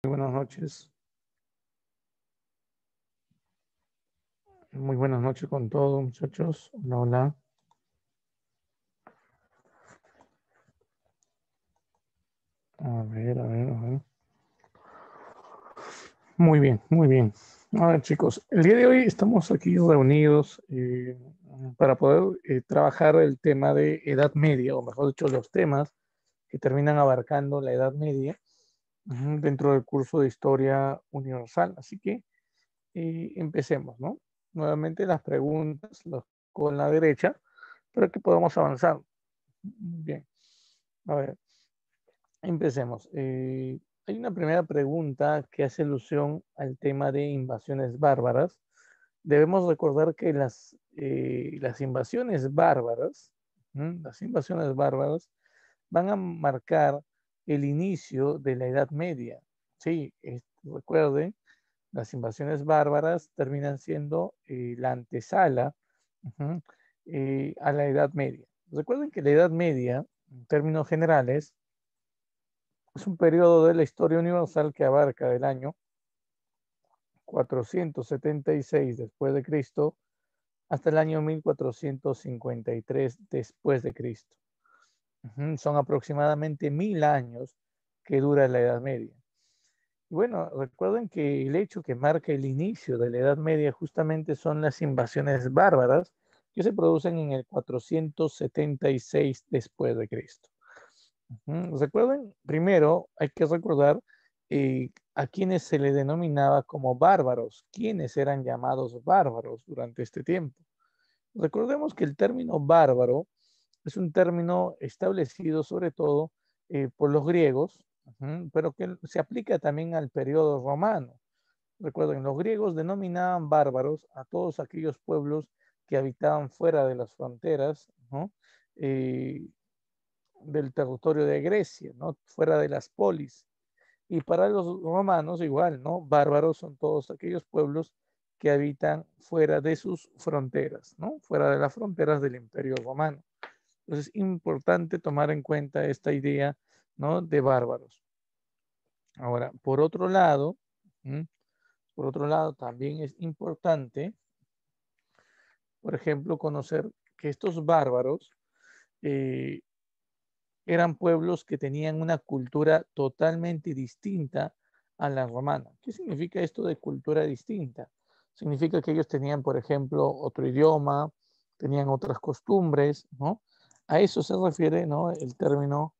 Buenas noches. Muy buenas noches con todos, muchachos. Hola, hola. A ver, a ver, a ver. Muy bien, muy bien. A ver, chicos, el día de hoy estamos aquí reunidos para poder trabajar el tema de Edad Media, o mejor dicho, los temas que terminan abarcando la Edad Media dentro del curso de Historia Universal. Así que empecemos, ¿no? Nuevamente las preguntas con la derecha para que podamos avanzar. Bien, a ver. Empecemos. Hay una primera pregunta que hace alusión al tema de invasiones bárbaras. Debemos recordar que las invasiones bárbaras, las invasiones bárbaras van a marcar el inicio de la Edad Media. Sí, recuerden, las invasiones bárbaras terminan siendo la antesala ujú, a la Edad Media. Recuerden que la Edad Media, en términos generales, es un periodo de la historia universal que abarca del año 476 después de Cristo hasta el año 1453 después de Cristo. Son aproximadamente 1000 años que dura la Edad Media. Y bueno, recuerden que el hecho que marca el inicio de la Edad Media justamente son las invasiones bárbaras que se producen en el 476 después de Cristo. Recuerden, primero hay que recordar a quienes se le denominaba como bárbaros, quienes eran llamados bárbaros durante este tiempo. Recordemos que el término bárbaro es un término establecido sobre todo por los griegos, pero que se aplica también al periodo romano. Recuerden, los griegos denominaban bárbaros a todos aquellos pueblos que habitaban fuera de las fronteras, ¿no? Eh, del territorio de Grecia, ¿no? Fuera de las polis. Y para los romanos igual, ¿no? Bárbaros son todos aquellos pueblos que habitan fuera de sus fronteras, ¿no? Fuera de las fronteras del Imperio Romano. Entonces es importante tomar en cuenta esta idea, ¿no? De bárbaros. Ahora, ¿m? Por otro lado, también es importante, por ejemplo, conocer que estos bárbaros eh, eran pueblos que tenían una cultura totalmente distinta a la romana. ¿Qué significa esto de cultura distinta? Significa que ellos tenían, por ejemplo, otro idioma, tenían otras costumbres, ¿no? A eso se refiere, ¿no? El término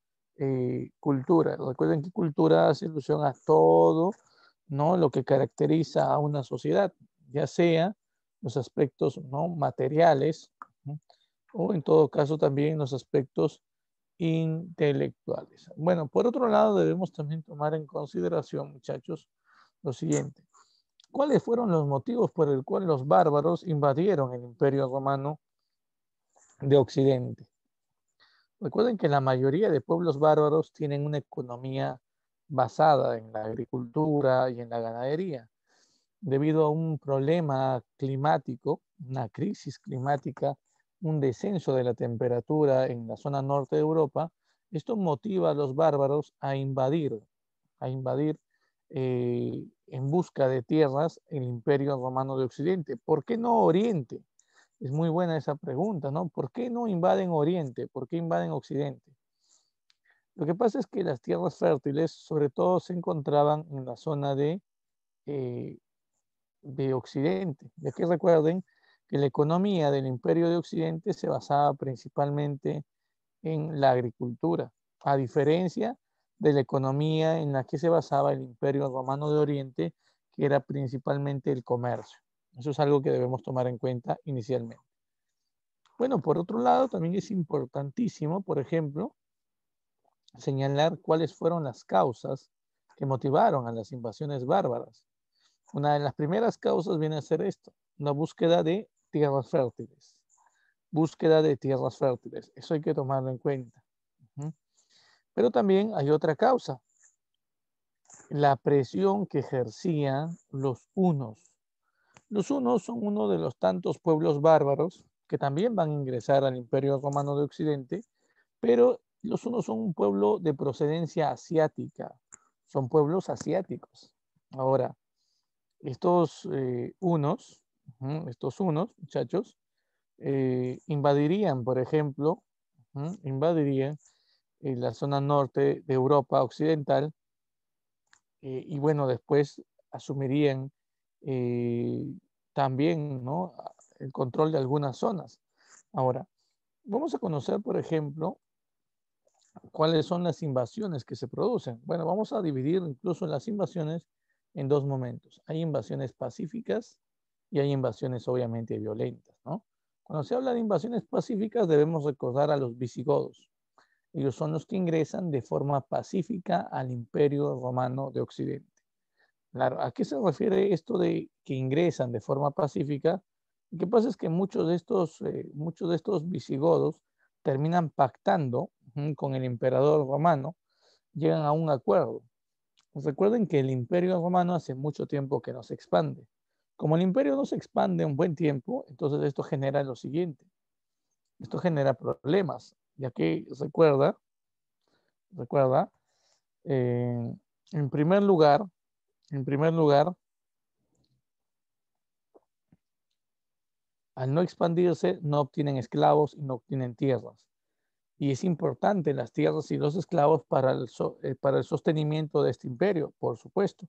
cultura. Recuerden que cultura hace alusión a todo, ¿no? Lo que caracteriza a una sociedad, ya sea los aspectos, ¿no? Materiales, ¿no? O en todo caso también los aspectos intelectuales. Bueno, por otro lado, debemos también tomar en consideración, muchachos, lo siguiente. ¿Cuáles fueron los motivos por el cual los bárbaros invadieron el Imperio Romano de Occidente? Recuerden que la mayoría de pueblos bárbaros tienen una economía basada en la agricultura y en la ganadería. Debido a un problema climático, una crisis climática, un descenso de la temperatura en la zona norte de Europa, esto motiva a los bárbaros a invadir en busca de tierras el Imperio Romano de Occidente. ¿Por qué no Oriente? Es muy buena esa pregunta, ¿no? ¿Por qué no invaden Oriente? ¿Por qué invaden Occidente? Lo que pasa es que las tierras fértiles, sobre todo, se encontraban en la zona eh, de Occidente, ya que recuerden que la economía del Imperio de Occidente se basaba principalmente en la agricultura, a diferencia de la economía en la que se basaba el Imperio Romano de Oriente, que era principalmente el comercio. Eso es algo que debemos tomar en cuenta inicialmente. Bueno, por otro lado, también es importantísimo, por ejemplo, señalar cuáles fueron las causas que motivaron a las invasiones bárbaras. Una de las primeras causas viene a ser esto, una búsqueda de tierras fértiles. Búsqueda de tierras fértiles. Eso hay que tomarlo en cuenta. Pero también hay otra causa, la presión que ejercían los hunos. Los hunos son uno de los tantos pueblos bárbaros que también van a ingresar al Imperio Romano de Occidente, pero los hunos son un pueblo de procedencia asiática, son pueblos asiáticos. Ahora, estos estos hunos, muchachos, invadirían, por ejemplo, invadirían la zona norte de Europa occidental, y bueno, después asumirían eh, también, ¿no?, el control de algunas zonas. Ahora, vamos a conocer, por ejemplo, cuáles son las invasiones que se producen. Bueno, vamos a dividir incluso las invasiones en dos momentos. Hay invasiones pacíficas y hay invasiones obviamente violentas, ¿no? Cuando se habla de invasiones pacíficas debemos recordar a los visigodos. Ellos son los que ingresan de forma pacífica al Imperio Romano de Occidente. Claro, ¿a qué se refiere esto de que ingresan de forma pacífica? Lo que pasa es que muchos de estos visigodos terminan pactando con el emperador romano, llegan a un acuerdo. Recuerden que el imperio romano hace mucho tiempo que no se expande. Como el imperio no se expande un buen tiempo, entonces esto genera lo siguiente. Esto genera problemas, ya que recuerda, eh, en primer lugar, en primer lugar, al no expandirse, no obtienen esclavos y no obtienen tierras. Y es importante las tierras y los esclavos para el sostenimiento de este imperio, por supuesto.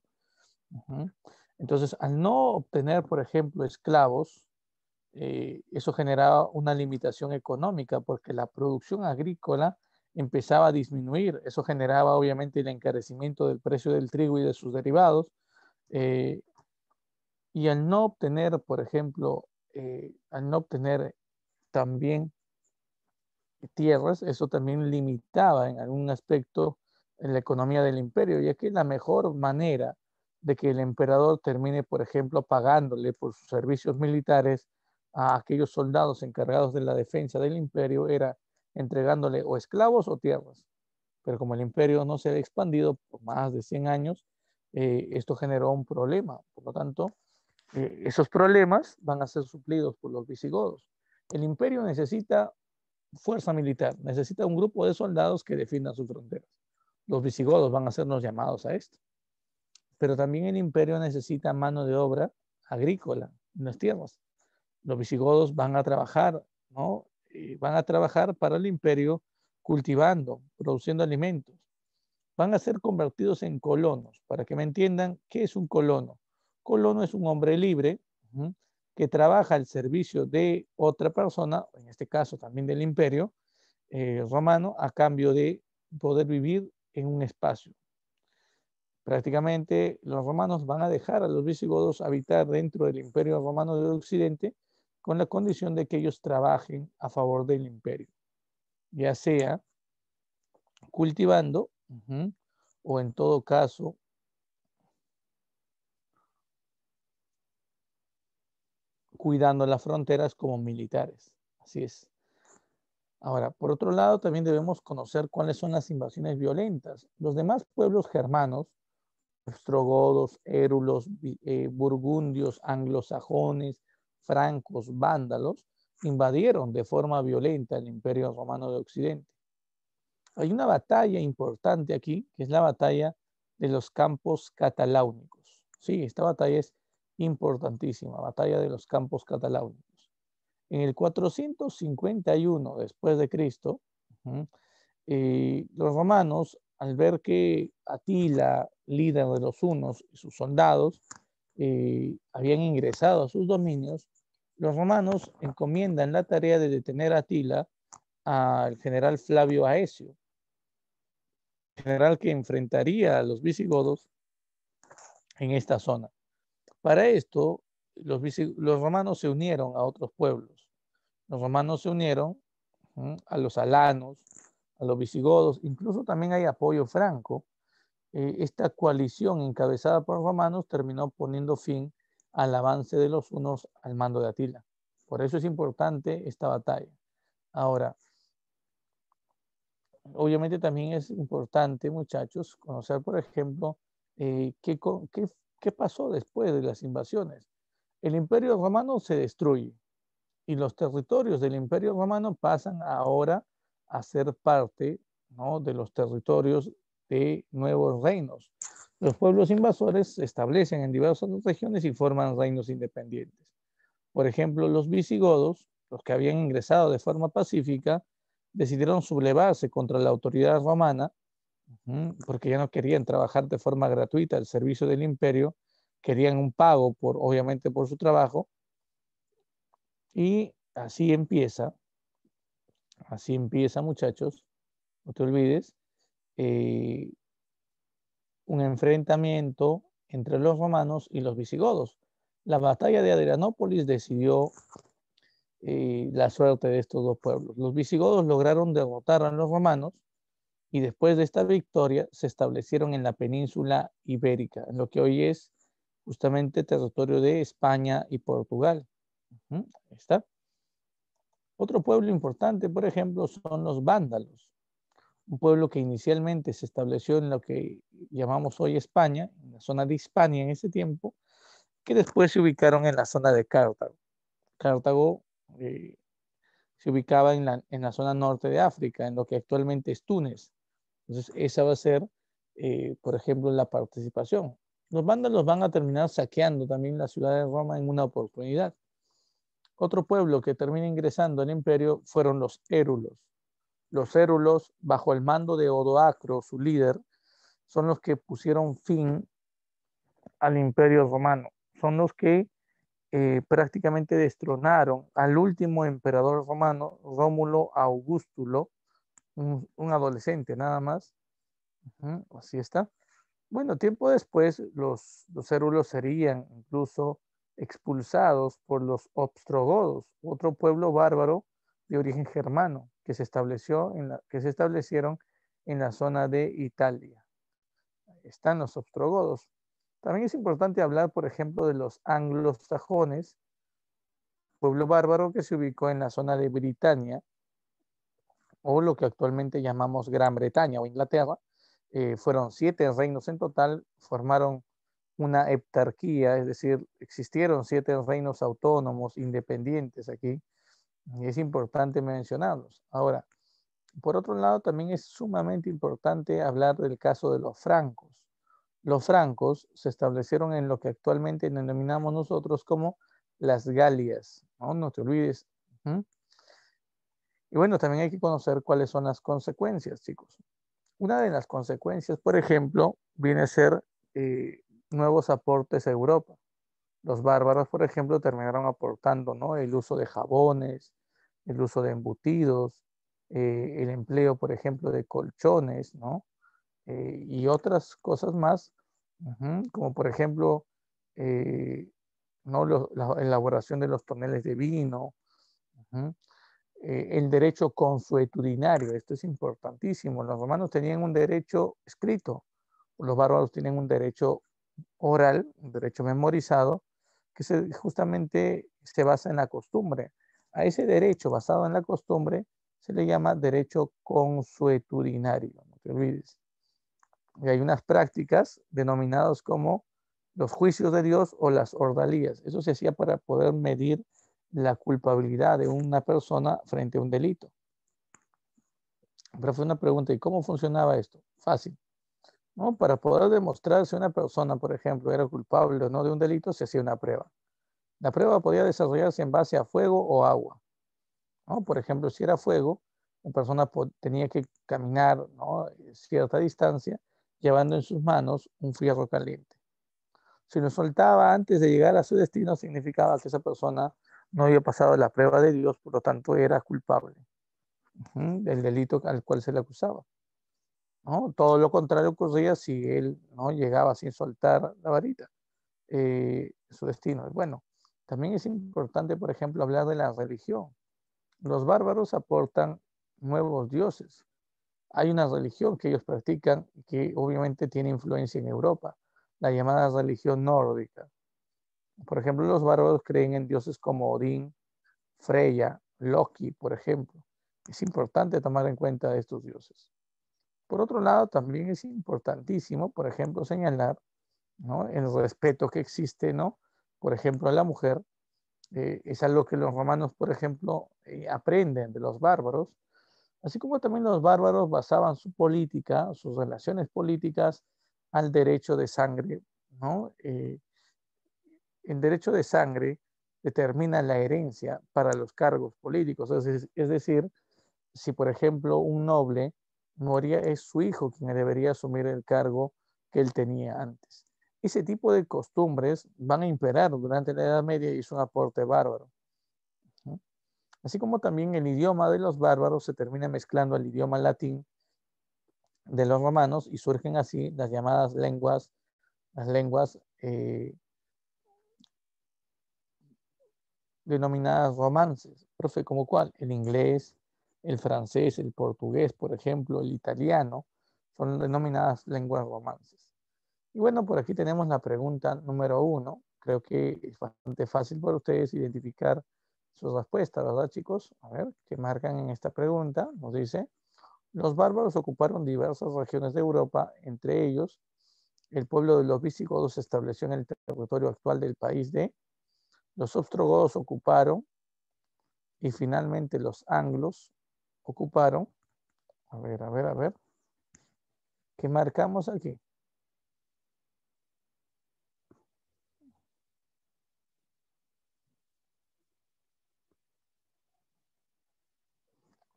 Ujú. Entonces, al no obtener, por ejemplo, esclavos, eso generaba una limitación económica porque la producción agrícola empezaba a disminuir. Eso generaba, obviamente, el encarecimiento del precio del trigo y de sus derivados. eh, y al no obtener, por ejemplo, al no obtener también tierras, eso también limitaba en algún aspecto en la economía del imperio, ya que la mejor manera de que el emperador termine, por ejemplo, pagándole por sus servicios militares a aquellos soldados encargados de la defensa del imperio era entregándole o esclavos o tierras. Pero como el imperio no se había expandido por más de 100 años, esto generó un problema. Por lo tanto, esos problemas van a ser suplidos por los visigodos. El imperio necesita fuerza militar, necesita un grupo de soldados que defiendan sus fronteras. Los visigodos van a ser los llamados a esto. Pero también el imperio necesita mano de obra agrícola en las tierras. Los visigodos van a trabajar, ¿no? Van a trabajar para el imperio cultivando, produciendo alimentos. Van a ser convertidos en colonos. Para que me entiendan, ¿qué es un colono? Colono es un hombre libre, que trabaja al servicio de otra persona, en este caso también del imperio romano, a cambio de poder vivir en un espacio. Prácticamente los romanos van a dejar a los visigodos habitar dentro del imperio romano del occidente con la condición de que ellos trabajen a favor del imperio, ya sea cultivando o en todo caso cuidando las fronteras como militares. Así es. Ahora, por otro lado, también debemos conocer cuáles son las invasiones violentas. Los demás pueblos germanos, ostrogodos, érulos, burgundios, anglosajones, francos, vándalos, invadieron de forma violenta el Imperio Romano de Occidente. Hay una batalla importante aquí, que es la batalla de los Campos Cataláunicos. Sí, esta batalla es importantísima, batalla de los Campos Cataláunicos. En el 451 después de Cristo, los romanos, al ver que Atila, líder de los hunos, y sus soldados habían ingresado a sus dominios, los romanos encomiendan la tarea de detener a Atila al general Flavio Aecio, general que enfrentaría a los visigodos en esta zona. Para esto, los romanos se unieron a otros pueblos. Los romanos se unieron a los alanos, a los visigodos, incluso también hay apoyo franco. Esta coalición encabezada por romanos terminó poniendo fin al avance de los hunos al mando de Atila. Por eso es importante esta batalla. Ahora, obviamente también es importante, muchachos, conocer, por ejemplo, qué pasó después de las invasiones. El Imperio Romano se destruye y los territorios del Imperio Romano pasan ahora a ser parte, ¿no?, de los territorios de nuevos reinos. Los pueblos invasores se establecen en diversas regiones y forman reinos independientes. Por ejemplo, los visigodos, los que habían ingresado de forma pacífica, decidieron sublevarse contra la autoridad romana porque ya no querían trabajar de forma gratuita al servicio del imperio, querían un pago por, obviamente, por su trabajo, y así empieza, muchachos, no te olvides, eh, un enfrentamiento entre los romanos y los visigodos. La batalla de Adrianópolis decidió la suerte de estos dos pueblos. Los visigodos lograron derrotar a los romanos y después de esta victoria se establecieron en la península ibérica, en lo que hoy es justamente territorio de España y Portugal. Ahí está. Otro pueblo importante, por ejemplo, son los vándalos, un pueblo que inicialmente se estableció en lo que llamamos hoy España, en la zona de Hispania en ese tiempo, que después se ubicaron en la zona de Cartago. Cartago se ubicaba en la zona norte de África, en lo que actualmente es Túnez. Entonces, esa va a ser, por ejemplo, la participación. Los vándalos van a terminar saqueando también la ciudad de Roma en una oportunidad. Otro pueblo que termina ingresando al imperio fueron los érulos. Los érulos, bajo el mando de Odoacro, su líder, son los que pusieron fin al imperio romano. Son los que prácticamente destronaron al último emperador romano, Rómulo Augustulo, un adolescente nada más. Así está. Bueno, tiempo después los érulos serían incluso expulsados por los ostrogodos, otro pueblo bárbaro de origen germano que se establecieron en la zona de Italia. Ahí están los ostrogodos. También es importante hablar, por ejemplo, de los anglosajones, pueblo bárbaro que se ubicó en la zona de Britania, o lo que actualmente llamamos Gran Bretaña o Inglaterra. Fueron 7 reinos en total, formaron una heptarquía, es decir, existieron 7 reinos autónomos, independientes aquí, y es importante mencionarlos. Ahora, por otro lado, también es sumamente importante hablar del caso de los francos. Los francos se establecieron en lo que actualmente denominamos nosotros como las Galias, ¿no? No te olvides. Y bueno, también hay que conocer cuáles son las consecuencias, chicos. Una de las consecuencias, por ejemplo, viene a ser nuevos aportes a Europa. Los bárbaros, por ejemplo, terminaron aportando, ¿no?, el uso de jabones, el uso de embutidos, el empleo, por ejemplo, de colchones, ¿no? Y otras cosas más, como por ejemplo, ¿no?, la elaboración de los toneles de vino, el derecho consuetudinario, esto es importantísimo. Los romanos tenían un derecho escrito, los bárbaros tienen un derecho oral, un derecho memorizado, que justamente se basa en la costumbre. A ese derecho basado en la costumbre se le llama derecho consuetudinario, no te olvides. Y hay unas prácticas denominadas como los juicios de Dios o las ordalías. Eso se hacía para poder medir la culpabilidad de una persona frente a un delito. Pero fue una pregunta, ¿y cómo funcionaba esto? Fácil, ¿no? Para poder demostrar si una persona, por ejemplo, era culpable o no de un delito, se hacía una prueba. La prueba podía desarrollarse en base a fuego o agua, ¿no? Por ejemplo, si era fuego, la persona tenía que caminar, ¿no?, cierta distancia, llevando en sus manos un fierro caliente. Si lo soltaba antes de llegar a su destino, significaba que esa persona no había pasado la prueba de Dios, por lo tanto era culpable del delito al cual se le acusaba, ¿no? Todo lo contrario ocurría si él no llegaba sin soltar la varita, su destino. Bueno, también es importante, por ejemplo, hablar de la religión. Los bárbaros aportan nuevos dioses. Hay una religión que ellos practican que obviamente tiene influencia en Europa, la llamada religión nórdica. Por ejemplo, los bárbaros creen en dioses como Odín, Freya, Loki, por ejemplo. Es importante tomar en cuenta estos dioses. Por otro lado, también es importantísimo, por ejemplo, señalar, ¿no?, el respeto que existe, ¿no?, por ejemplo, a la mujer. Es algo que los romanos, por ejemplo, aprenden de los bárbaros, Así como también los bárbaros basaban su política, sus relaciones políticas al derecho de sangre, ¿no? El derecho de sangre determina la herencia para los cargos políticos. Es decir, si por ejemplo un noble moría, es su hijo quien debería asumir el cargo que él tenía antes. Ese tipo de costumbres van a imperar durante la Edad Media y es un aporte bárbaro. ¿No? Así como también el idioma de los bárbaros se termina mezclando al idioma latín de los romanos y surgen así las llamadas lenguas, las lenguas denominadas romances. Profe, ¿como cuál? El inglés, el francés, el portugués, por ejemplo, el italiano, son denominadas lenguas romances. Y bueno, por aquí tenemos la pregunta número 1. Creo que es bastante fácil para ustedes identificar sus respuestas, ¿verdad, chicos? A ver, ¿qué marcan en esta pregunta? Nos dice, los bárbaros ocuparon diversas regiones de Europa, entre ellos, el pueblo de los visigodos se estableció en el territorio actual del país de, los ostrogodos ocuparon, y finalmente los anglos ocuparon, a ver, ¿qué marcamos aquí?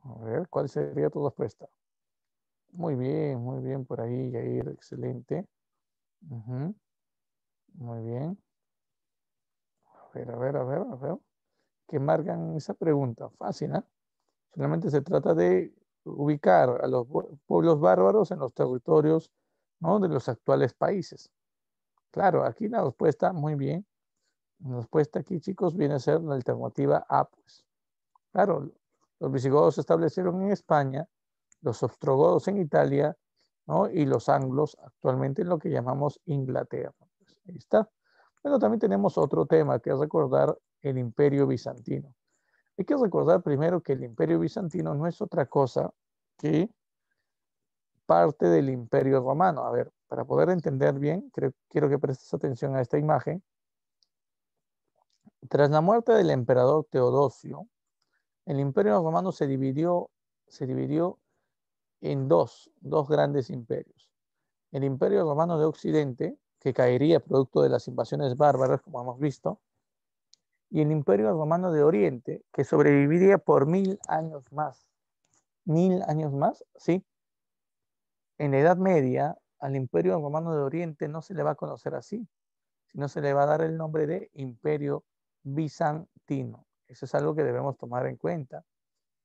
A ver, ¿cuál sería tu respuesta? Muy bien por ahí, Yair, excelente. Ujú, muy bien. A ver. ¿Qué marcan esa pregunta? Fácil, ¿no? Solamente se trata de ubicar a los pueblos bárbaros en los territorios, ¿no? De los actuales países. Claro, aquí la respuesta, muy bien. La respuesta aquí, chicos, viene a ser la alternativa A, pues. Claro, los visigodos se establecieron en España, los ostrogodos en Italia, ¿no? Y los anglos actualmente en lo que llamamos Inglaterra. Pues ahí está. Bueno, también tenemos otro tema que es recordar el Imperio Bizantino. Hay que recordar primero que el Imperio Bizantino no es otra cosa que parte del Imperio Romano. A ver, para poder entender bien, quiero que prestes atención a esta imagen. Tras la muerte del emperador Teodosio, el Imperio Romano se dividió en dos grandes imperios. El Imperio Romano de Occidente, que caería producto de las invasiones bárbaras, como hemos visto, y el Imperio Romano de Oriente, que sobreviviría por 1000 años más. 1000 años más, sí. En la Edad Media, al Imperio Romano de Oriente no se le va a conocer así, sino se le va a dar el nombre de Imperio Bizantino. Eso es algo que debemos tomar en cuenta.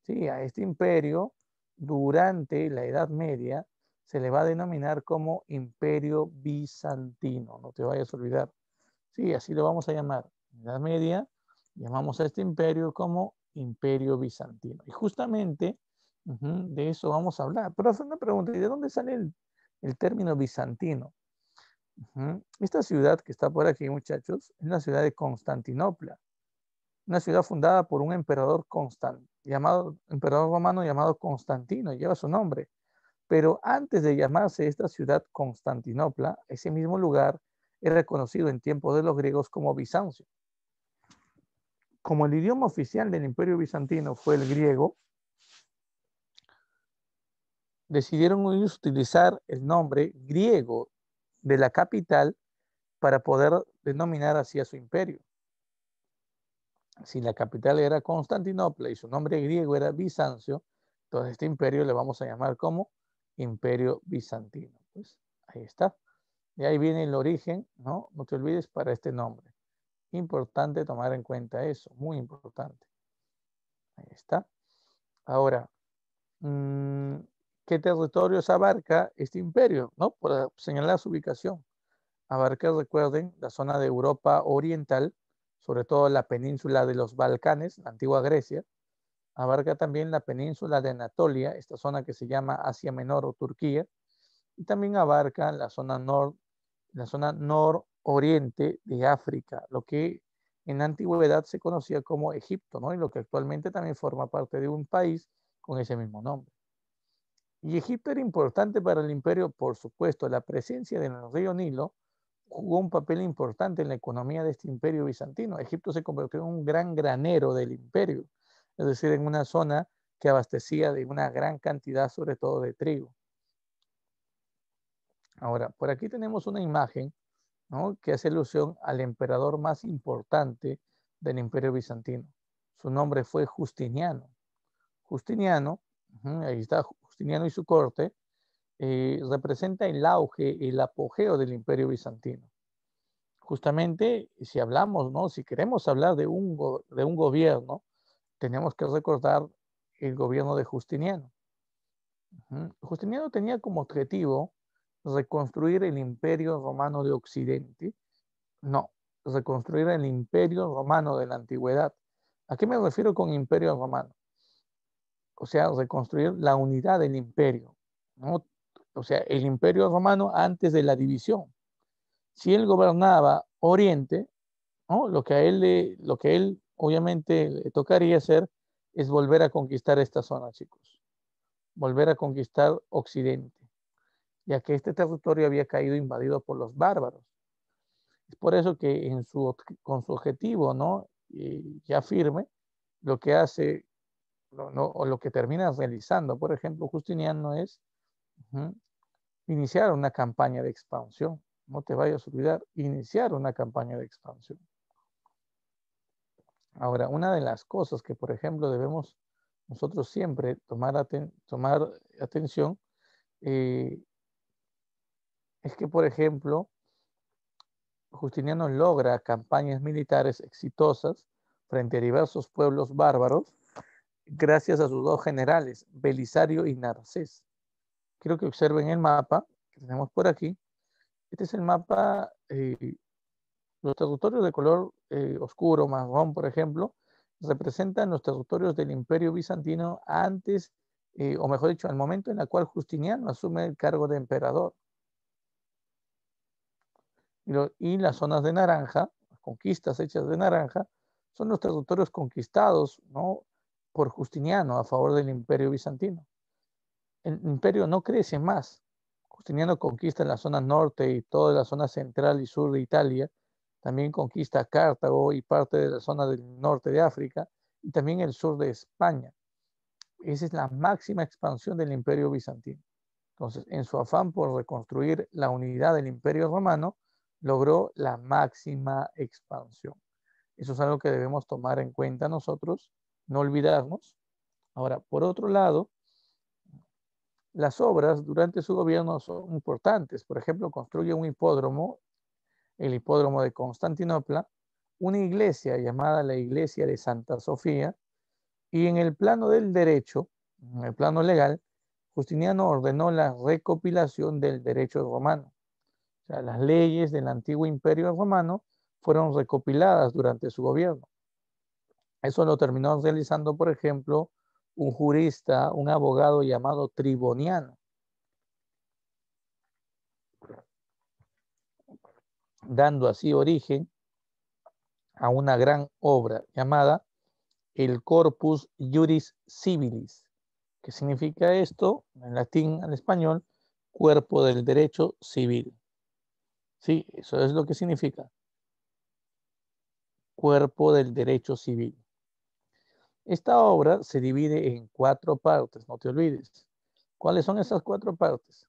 Sí, a este imperio, durante la Edad Media, se le va a denominar como Imperio Bizantino. No te vayas a olvidar. Sí, así lo vamos a llamar. En la Edad Media, llamamos a este imperio como Imperio Bizantino. Y justamente de eso vamos a hablar. Pero hacer una pregunta, ¿y de dónde sale el término bizantino? Esta ciudad que está por aquí, muchachos, es la ciudad de Constantinopla, una ciudad fundada por un emperador emperador romano llamado Constantino, lleva su nombre. Pero antes de llamarse esta ciudad Constantinopla, ese mismo lugar era conocido en tiempos de los griegos como Bizancio. Como el idioma oficial del Imperio Bizantino fue el griego, decidieron utilizar el nombre griego de la capital para poder denominar así a su imperio. Si la capital era Constantinopla y su nombre griego era Bizancio, entonces este imperio le vamos a llamar como Imperio Bizantino. Pues ahí está. Y ahí viene el origen, ¿no? No te olvides para este nombre. Importante tomar en cuenta eso, muy importante. Ahí está. Ahora, ¿qué territorios abarca este imperio? ¿No? Por señalar su ubicación. Abarca, recuerden, la zona de Europa Oriental, sobre todo la península de los Balcanes, la antigua Grecia. Abarca también la península de Anatolia, esta zona que se llama Asia Menor o Turquía. Y también abarca la zona nororiente de África, lo que en la antigüedad se conocía como Egipto, ¿no? Y lo que actualmente también forma parte de un país con ese mismo nombre. Y Egipto era importante para el imperio, por supuesto. La presencia del río Nilo jugó un papel importante en la economía de este imperio bizantino. Egipto se convirtió en un gran granero del imperio, es decir, en una zona que abastecía de una gran cantidad, sobre todo de trigo. Ahora, por aquí tenemos una imagen, ¿no?, que hace alusión al emperador más importante del Imperio Bizantino. Su nombre fue Justiniano. Justiniano, ahí está Justiniano y su corte, representa el auge, el apogeo del Imperio Bizantino. Justamente, si hablamos, ¿no?, si queremos hablar de un gobierno, tenemos que recordar el gobierno de Justiniano. Justiniano tenía como objetivo reconstruir el Imperio Romano de Occidente. No, reconstruir el Imperio Romano de la Antigüedad. ¿A qué me refiero con Imperio Romano? O sea, reconstruir la unidad del imperio, ¿no? O sea, el Imperio Romano antes de la división. Si él gobernaba Oriente, ¿no?, lo que a él obviamente le tocaría hacer es volver a conquistar esta zona, chicos. Volver a conquistar Occidente, ya que este territorio había caído invadido por los bárbaros. Es por eso que con su objetivo, ¿no?, ya firme, lo que hace, o lo que termina realizando, por ejemplo, Justiniano es iniciar una campaña de expansión. No te vayas a olvidar, iniciar una campaña de expansión. Ahora, una de las cosas que, por ejemplo, debemos nosotros siempre tomar atención es que, por ejemplo, Justiniano logra campañas militares exitosas frente a diversos pueblos bárbaros gracias a sus dos generales, Belisario y Narcés. Quiero que observen el mapa que tenemos por aquí. Este es el mapa, los territorios de color oscuro, marrón, por ejemplo, representan los territorios del Imperio Bizantino antes, o mejor dicho, al momento en el cual Justiniano asume el cargo de emperador. Y las zonas de naranja, las conquistas hechas de naranja, son los territorios conquistados, ¿no?, por Justiniano a favor del Imperio Bizantino. El imperio no crece más. Justiniano conquista la zona norte y toda la zona central y sur de Italia. También conquista Cartago y parte de la zona del norte de África y también el sur de España. Esa es la máxima expansión del Imperio Bizantino. Entonces, en su afán por reconstruir la unidad del Imperio Romano, logró la máxima expansión. Eso es algo que debemos tomar en cuenta nosotros, no olvidarnos. Ahora, por otro lado, las obras durante su gobierno son importantes. Por ejemplo, construye un hipódromo, el hipódromo de Constantinopla, una iglesia llamada la Iglesia de Santa Sofía, y en el plano del derecho, en el plano legal, Justiniano ordenó la recopilación del derecho romano. O sea, las leyes del antiguo imperio romano fueron recopiladas durante su gobierno. Eso lo terminó realizando, por ejemplo, un jurista, un abogado llamado Triboniano, dando así origen a una gran obra llamada el Corpus Juris Civilis. ¿Qué significa esto? En latín, al español, cuerpo del derecho civil. Sí, eso es lo que significa. Cuerpo del derecho civil. Esta obra se divide en 4 partes, no te olvides. ¿Cuáles son esas 4 partes?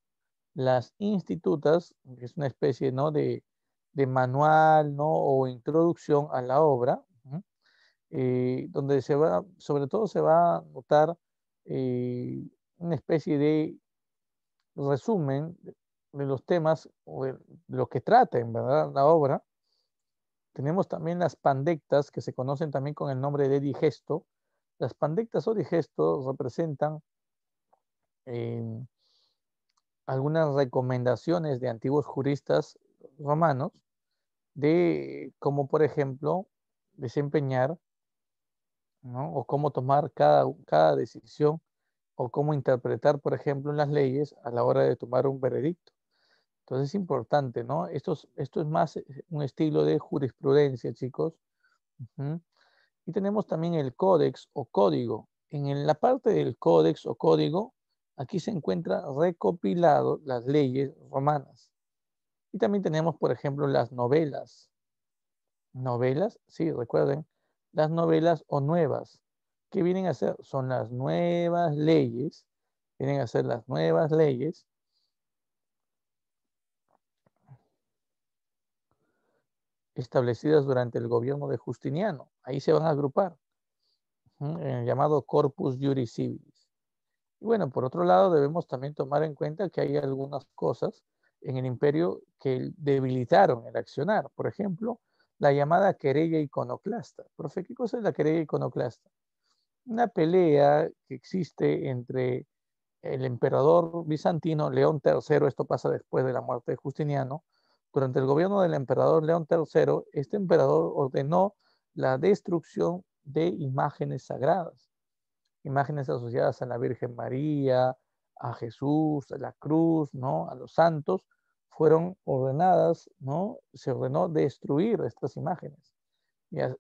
Las institutas, que es una especie, ¿no?, de manual, ¿no?, o introducción a la obra, donde sobre todo se va a notar una especie de resumen de los temas o de lo que trata en verdad la obra. Tenemos también las pandectas, que se conocen también con el nombre de digesto. Las pandectas o digestos representan algunas recomendaciones de antiguos juristas romanos de cómo, por ejemplo, desempeñar, ¿no?, o cómo tomar cada decisión, o cómo interpretar, por ejemplo, las leyes a la hora de tomar un veredicto. Entonces es importante, ¿no? Esto es más un estilo de jurisprudencia, chicos. Y tenemos también el códex o código. En la parte del códex o código, aquí se encuentra recopilado las leyes romanas. Y también tenemos, por ejemplo, las novelas. Novelas, sí, recuerden, las novelas o nuevas. ¿Qué vienen a ser? Son las nuevas leyes, vienen a ser las nuevas leyes establecidas durante el gobierno de Justiniano. Ahí se van a agrupar, en el llamado Corpus Juris Civilis. Y bueno, por otro lado, debemos también tomar en cuenta que hay algunas cosas en el imperio que debilitaron el accionar. Por ejemplo, la llamada querella iconoclasta. Profe, ¿qué cosa es la querella iconoclasta? Una pelea que existe entre el emperador bizantino León III, esto pasa después de la muerte de Justiniano. Durante el gobierno del emperador León III, este emperador ordenó la destrucción de imágenes sagradas, imágenes asociadas a la Virgen María, a Jesús, a la cruz, ¿no? A los santos, fueron ordenadas, ¿no? Se ordenó destruir estas imágenes, ya,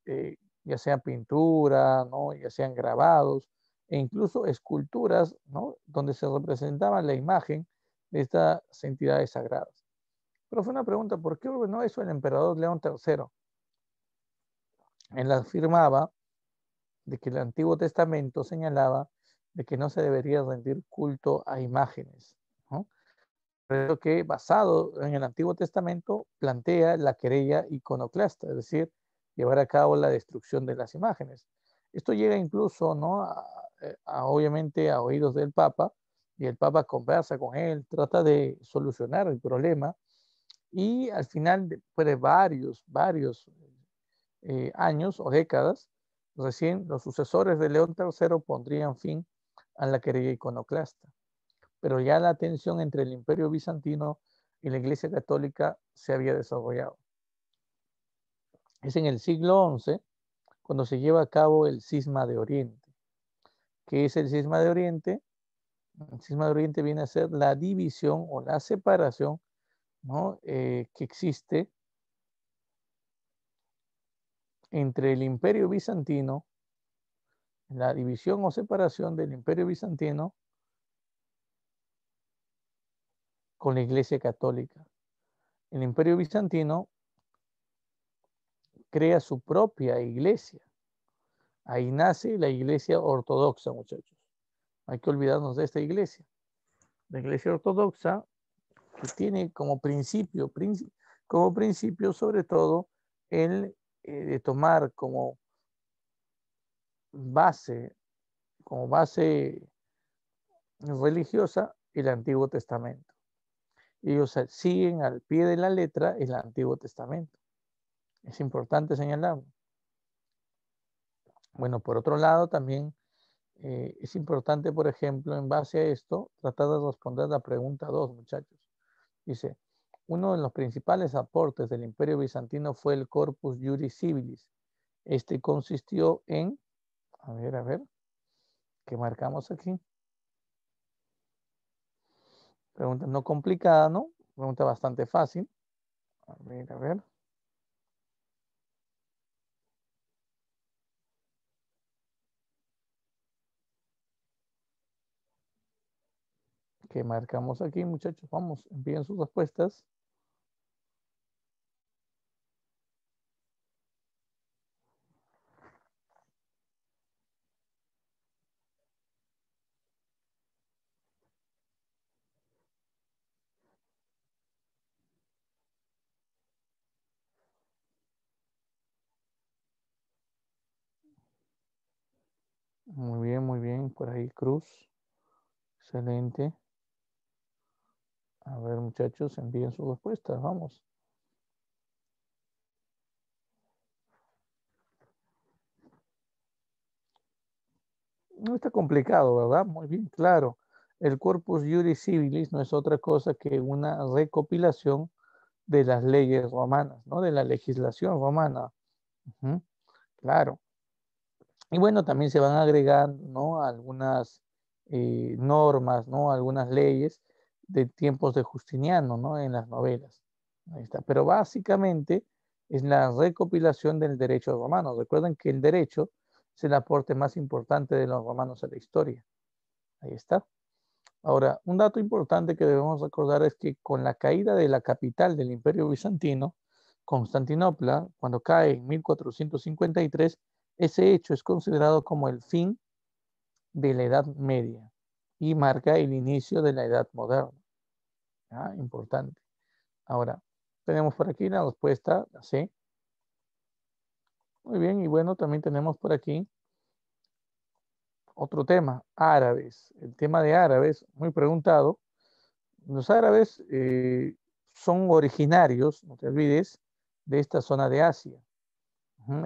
ya sean pintura, ¿no? Ya sean grabados, e incluso esculturas, ¿no? Donde se representaba la imagen de estas entidades sagradas. Pero fue una pregunta, ¿por qué ordenó eso el emperador León III? Él afirmaba de que el Antiguo Testamento señalaba de que no se debería rendir culto a imágenes, ¿no? Pero que basado en el Antiguo Testamento plantea la querella iconoclasta, es decir, llevar a cabo la destrucción de las imágenes. Esto llega incluso, ¿no? Obviamente a oídos del Papa, y el Papa conversa con él, trata de solucionar el problema, y al final, después de varios años o décadas, recién los sucesores de León III pondrían fin a la querella iconoclasta. Pero ya la tensión entre el Imperio Bizantino y la Iglesia Católica se había desarrollado. Es en el siglo XI cuando se lleva a cabo el Cisma de Oriente. ¿Qué es el Cisma de Oriente? El Cisma de Oriente viene a ser la división o la separación, ¿no? Que existe entre el Imperio Bizantino, la división o separación del Imperio Bizantino con la Iglesia Católica. El Imperio Bizantino crea su propia iglesia. Ahí nace la iglesia ortodoxa, muchachos. Hay que olvidarnos de esta iglesia. La iglesia ortodoxa que tiene como principio sobre todo el de tomar base, como base religiosa el Antiguo Testamento. Ellos siguen al pie de la letra el Antiguo Testamento. Es importante señalarlo. Bueno, por otro lado, también es importante, por ejemplo, en base a esto, tratar de responder la pregunta 2, muchachos. Dice, uno de los principales aportes del Imperio Bizantino fue el Corpus Juris Civilis. Este consistió en, a ver, ¿qué marcamos aquí? Pregunta no complicada, ¿no? Pregunta bastante fácil. A ver. ¿Qué marcamos aquí, muchachos? Vamos, envíen sus respuestas. Muy bien. Por ahí, Cruz. Excelente. A ver, muchachos, envíen sus respuestas. Vamos. No está complicado, ¿verdad? Muy bien, claro. El Corpus Juris Civilis no es otra cosa que una recopilación de las leyes romanas, ¿no? De la legislación romana. Ujú, claro. Y bueno, también se van agregando, ¿no? Algunas normas, ¿no? Algunas leyes de tiempos de Justiniano, ¿no? En las novelas. Ahí está. Pero básicamente es la recopilación del derecho romano. Recuerden que el derecho es el aporte más importante de los romanos a la historia. Ahí está. Ahora, un dato importante que debemos recordar es que con la caída de la capital del Imperio Bizantino, Constantinopla, cuando cae en 1453, Ese hecho es considerado como el fin de la Edad Media y marca el inicio de la Edad Moderna. ¿Ya? Importante. Ahora, tenemos por aquí la respuesta, la C. Muy bien, y bueno, también tenemos por aquí otro tema, árabes. El tema de árabes, muy preguntado. Los árabes son originarios, no te olvides, de esta zona de Asia.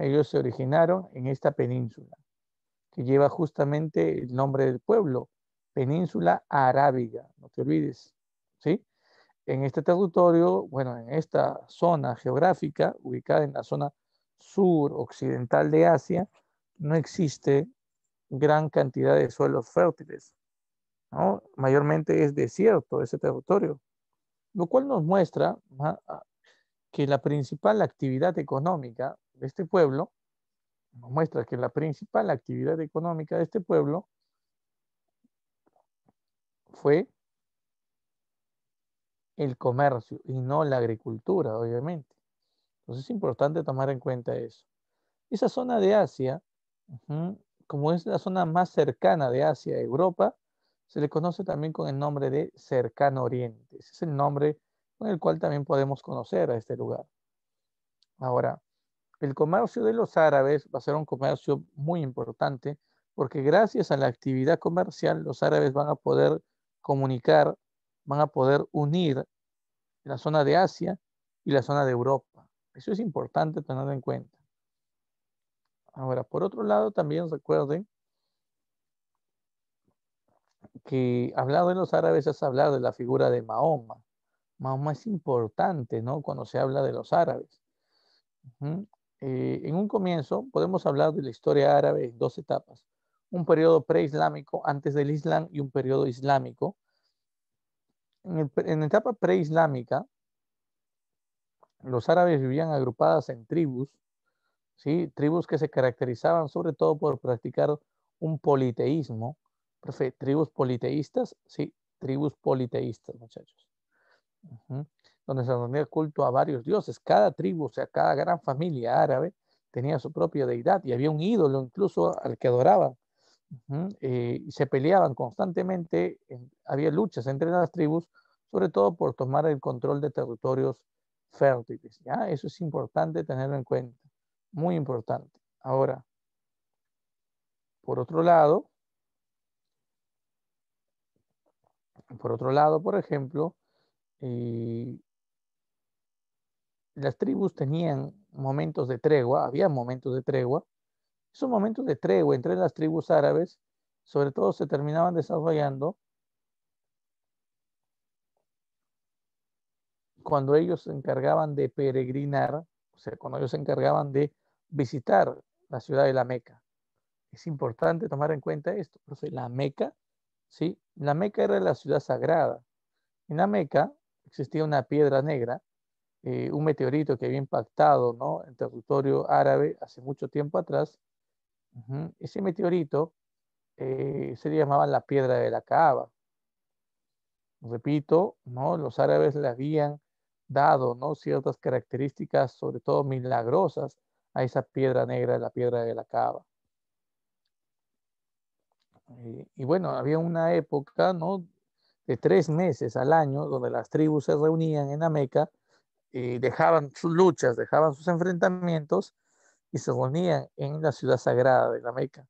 Ellos se originaron en esta península, que lleva justamente el nombre del pueblo, Península Arábiga, no te olvides, ¿sí? En este territorio, bueno, en esta zona geográfica, ubicada en la zona sur-occidental de Asia, no existe gran cantidad de suelos fértiles, ¿no? Mayormente es desierto ese territorio, lo cual nos muestra que la principal actividad económica de este pueblo, nos muestra que la principal actividad económica de este pueblo fue el comercio y no la agricultura, obviamente. Entonces es importante tomar en cuenta eso. Esa zona de Asia, como es la zona más cercana de Asia a Europa, se le conoce también con el nombre de Cercano Oriente. Ese es el nombre con el cual también podemos conocer a este lugar. Ahora, el comercio de los árabes va a ser un comercio muy importante porque gracias a la actividad comercial los árabes van a poder comunicar, van a poder unir la zona de Asia y la zona de Europa. Eso es importante tenerlo en cuenta. Ahora, por otro lado, también recuerden que hablar de los árabes es hablar de la figura de Mahoma. Mahoma es importante, ¿no? Cuando se habla de los árabes. En un comienzo podemos hablar de la historia árabe en dos etapas. Un periodo preislámico antes del Islam y un periodo islámico. En la etapa preislámica, los árabes vivían agrupadas en tribus, ¿sí? Tribus que se caracterizaban sobre todo por practicar un politeísmo. Profe, ¿tribus politeístas? Sí, tribus politeístas, muchachos. Donde se rendía culto a varios dioses. Cada tribu, o sea, cada gran familia árabe tenía su propia deidad y había un ídolo incluso al que adoraban. Y se peleaban constantemente, había luchas entre las tribus, sobre todo por tomar el control de territorios fértiles. ¿Ya? Eso es importante tenerlo en cuenta, muy importante. Ahora, por otro lado, por ejemplo, eh, las tribus tenían momentos de tregua, había momentos de tregua. Esos momentos de tregua entre las tribus árabes, sobre todo se terminaban desarrollando cuando ellos se encargaban de peregrinar, o sea, cuando ellos se encargaban de visitar la ciudad de la Meca. Es importante tomar en cuenta esto, profe. La Meca, ¿sí? La Meca era la ciudad sagrada. En la Meca existía una piedra negra, un meteorito que había impactado, ¿no?, en territorio árabe hace mucho tiempo atrás. Ese meteorito se llamaba la piedra de la Kaaba. Repito, ¿no? Los árabes le habían dado, ¿no?, ciertas características, sobre todo milagrosas, a esa piedra negra, la piedra de la Kaaba. Y bueno, había una época, ¿no?, de 3 meses al año donde las tribus se reunían en la Meca, dejaban sus luchas, dejaban sus enfrentamientos y se reunían en la ciudad sagrada de la Meca,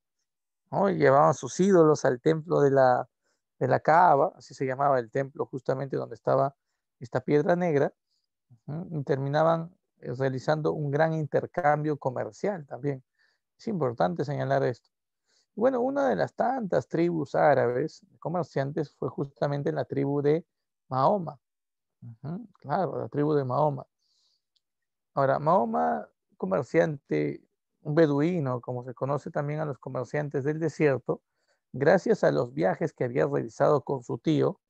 ¿no? Y llevaban sus ídolos al templo de la Kaaba, así se llamaba el templo justamente donde estaba esta piedra negra, y terminaban realizando un gran intercambio comercial también. Es importante señalar esto. Bueno, una de las tantas tribus árabes comerciantes fue justamente la tribu de Mahoma. Claro, la tribu de Mahoma. Ahora, Mahoma, comerciante, un beduino, como se conoce también a los comerciantes del desierto, gracias a los viajes que había realizado con su tío,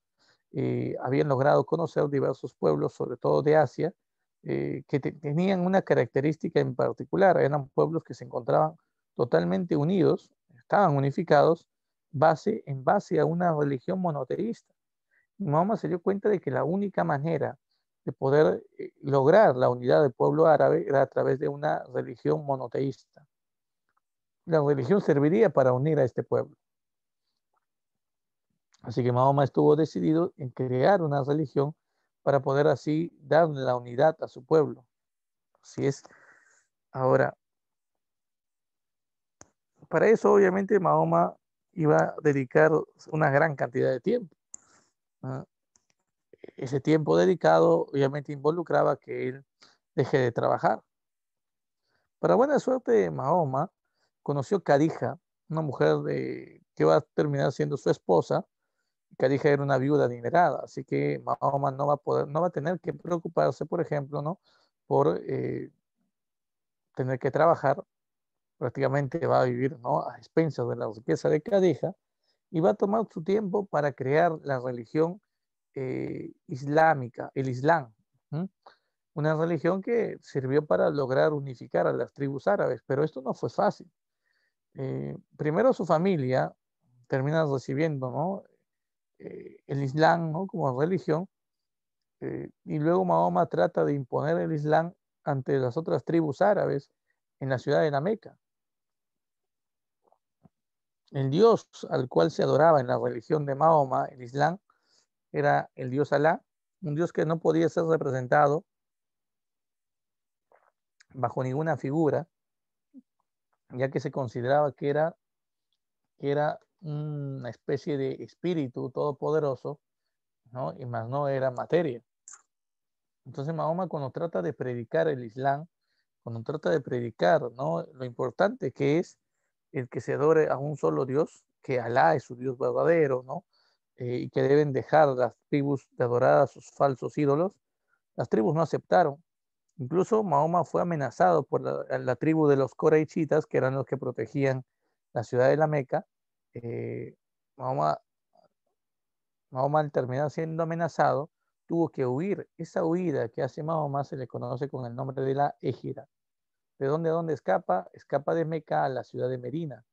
habían logrado conocer diversos pueblos, sobre todo de Asia, que tenían una característica en particular. Eran pueblos que se encontraban totalmente unidos, estaban unificados en base a una religión monoteísta. Y Mahoma se dio cuenta de que la única manera de poder lograr la unidad del pueblo árabe era a través de una religión monoteísta. la religión serviría para unir a este pueblo. Así que Mahoma estuvo decidido en crear una religión para poder así dar la unidad a su pueblo. Así es. Ahora, para eso obviamente Mahoma iba a dedicar una gran cantidad de tiempo. ¿No? Ese tiempo dedicado obviamente involucraba que él deje de trabajar. Para buena suerte de Mahoma, conoció Khadija, una mujer que va a terminar siendo su esposa. Khadija era una viuda adinerada, así que Mahoma no va a tener que preocuparse, por ejemplo, ¿no? por tener que trabajar. Prácticamente va a vivir, ¿no? a expensas de la riqueza de Khadija y va a tomar su tiempo para crear la religión islámica, el Islam. ¿Mm? Una religión que sirvió para lograr unificar a las tribus árabes, pero esto no fue fácil. Primero su familia termina recibiendo, ¿no? El Islam, ¿no? como religión, y luego Mahoma trata de imponer el Islam ante las otras tribus árabes en la ciudad de la Meca. El dios al cual se adoraba en la religión de Mahoma, el Islam, era el dios Alá, un dios que no podía ser representado bajo ninguna figura, ya que se consideraba que era una especie de espíritu todopoderoso, ¿no? y más no era materia. Entonces Mahoma, cuando trata de predicar el Islam, cuando trata de predicar, ¿no? lo importante que es el que se adore a un solo Dios, que Alá es su Dios verdadero, ¿no? Y que deben dejar las tribus de adorar a sus falsos ídolos, las tribus no aceptaron. Incluso Mahoma fue amenazado por la tribu de los Coraichitas, que eran los que protegían la ciudad de la Meca. Eh, Mahoma, Mahoma, al terminar siendo amenazado, tuvo que huir. Esa huida que hace Mahoma se le conoce con el nombre de la Égira. ¿De dónde a dónde escapa? Escapa de Meca a la ciudad de Medina.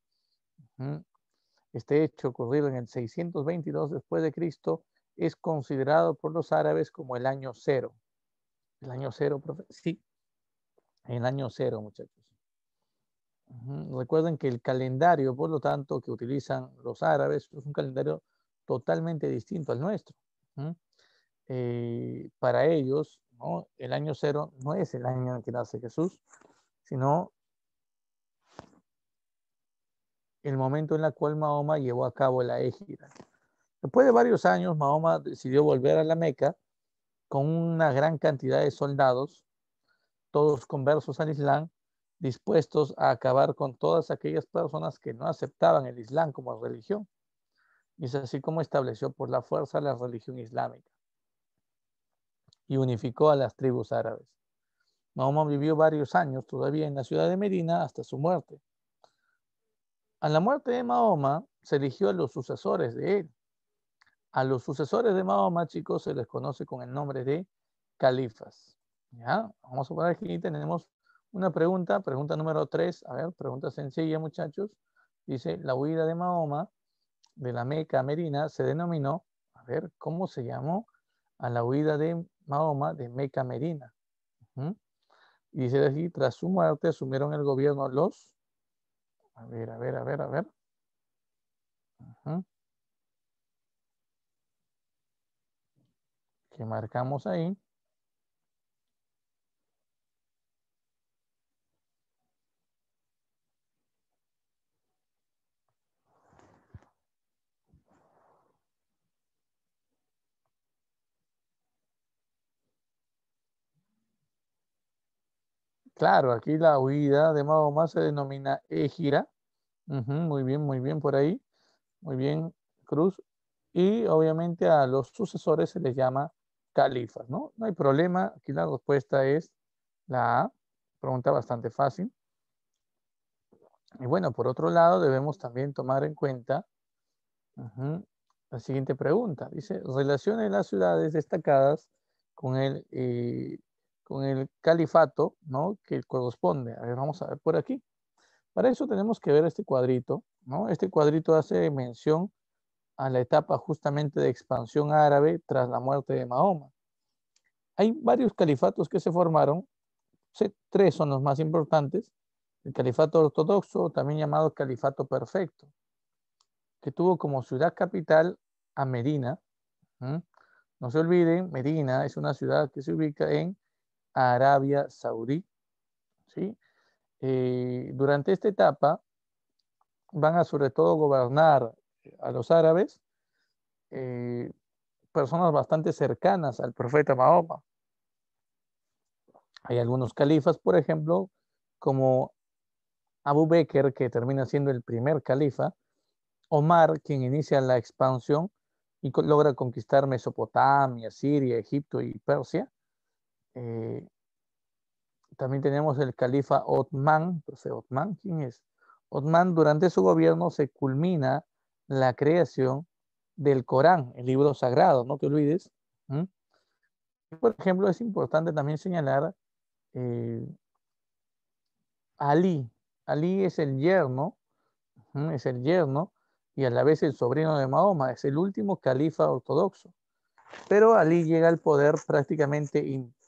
Este hecho, ocurrido en el 622 después de Cristo, es considerado por los árabes como el año cero. El año cero, profe. Sí, el año cero, muchachos. Recuerden que el calendario, por lo tanto, que utilizan los árabes es un calendario totalmente distinto al nuestro. Para ellos, ¿no? el año cero no es el año en que nace Jesús, sino el momento en el cual Mahoma llevó a cabo la Égira. Después de varios años, Mahoma decidió volver a la Meca con una gran cantidad de soldados, todos conversos al Islam, dispuestos a acabar con todas aquellas personas que no aceptaban el Islam como religión. Y es así como estableció por la fuerza la religión islámica y unificó a las tribus árabes. Mahoma vivió varios años todavía en la ciudad de Medina hasta su muerte. A la muerte de Mahoma se eligió a los sucesores de él. A los sucesores de Mahoma, chicos, se les conoce con el nombre de califas. ¿Ya? Vamos a poner aquí, tenemos una pregunta número 3. A ver, pregunta sencilla, muchachos. Dice, la huida de Mahoma de la Meca a Medina se denominó, a ver, ¿cómo se llamó? A la huida de Mahoma de Meca a Medina. Y dice así, tras su muerte asumieron el gobierno los, a ver. Que marcamos ahí. Claro, aquí la huida de Mahoma se denomina Égira. Muy bien por ahí. Muy bien, Cruz. Y obviamente a los sucesores se les llama califas, ¿no? No hay problema. Aquí la respuesta es la A. Pregunta bastante fácil. Y bueno, por otro lado, debemos también tomar en cuenta la siguiente pregunta. Dice, relacione las ciudades destacadas con el califato, ¿no? que corresponde. A ver, vamos a ver por aquí. Para eso tenemos que ver este cuadrito, ¿no? Este cuadrito hace mención a la etapa justamente de expansión árabe tras la muerte de Mahoma. Hay varios califatos que se formaron, 3 son los más importantes. El califato ortodoxo, también llamado califato perfecto, que tuvo como ciudad capital a Medina. No se olviden, Medina es una ciudad que se ubica en Arabia Saudí. ¿Sí? Durante esta etapa van a sobre todo gobernar a los árabes eh, personas bastante cercanas al profeta Mahoma. Hay algunos califas, por ejemplo, como Abu Bakr, que termina siendo el primer califa, Omar, quien inicia la expansión y logra conquistar Mesopotamia, Siria, Egipto y Persia. También tenemos el califa Othman. Entonces, Othman, ¿quién es? Othman, durante su gobierno se culmina la creación del Corán, el libro sagrado, no te olvides. Por ejemplo, es importante también señalar eh, Ali. Ali es el yerno y a la vez el sobrino de Mahoma, es el último califa ortodoxo. Pero Ali llega al poder prácticamente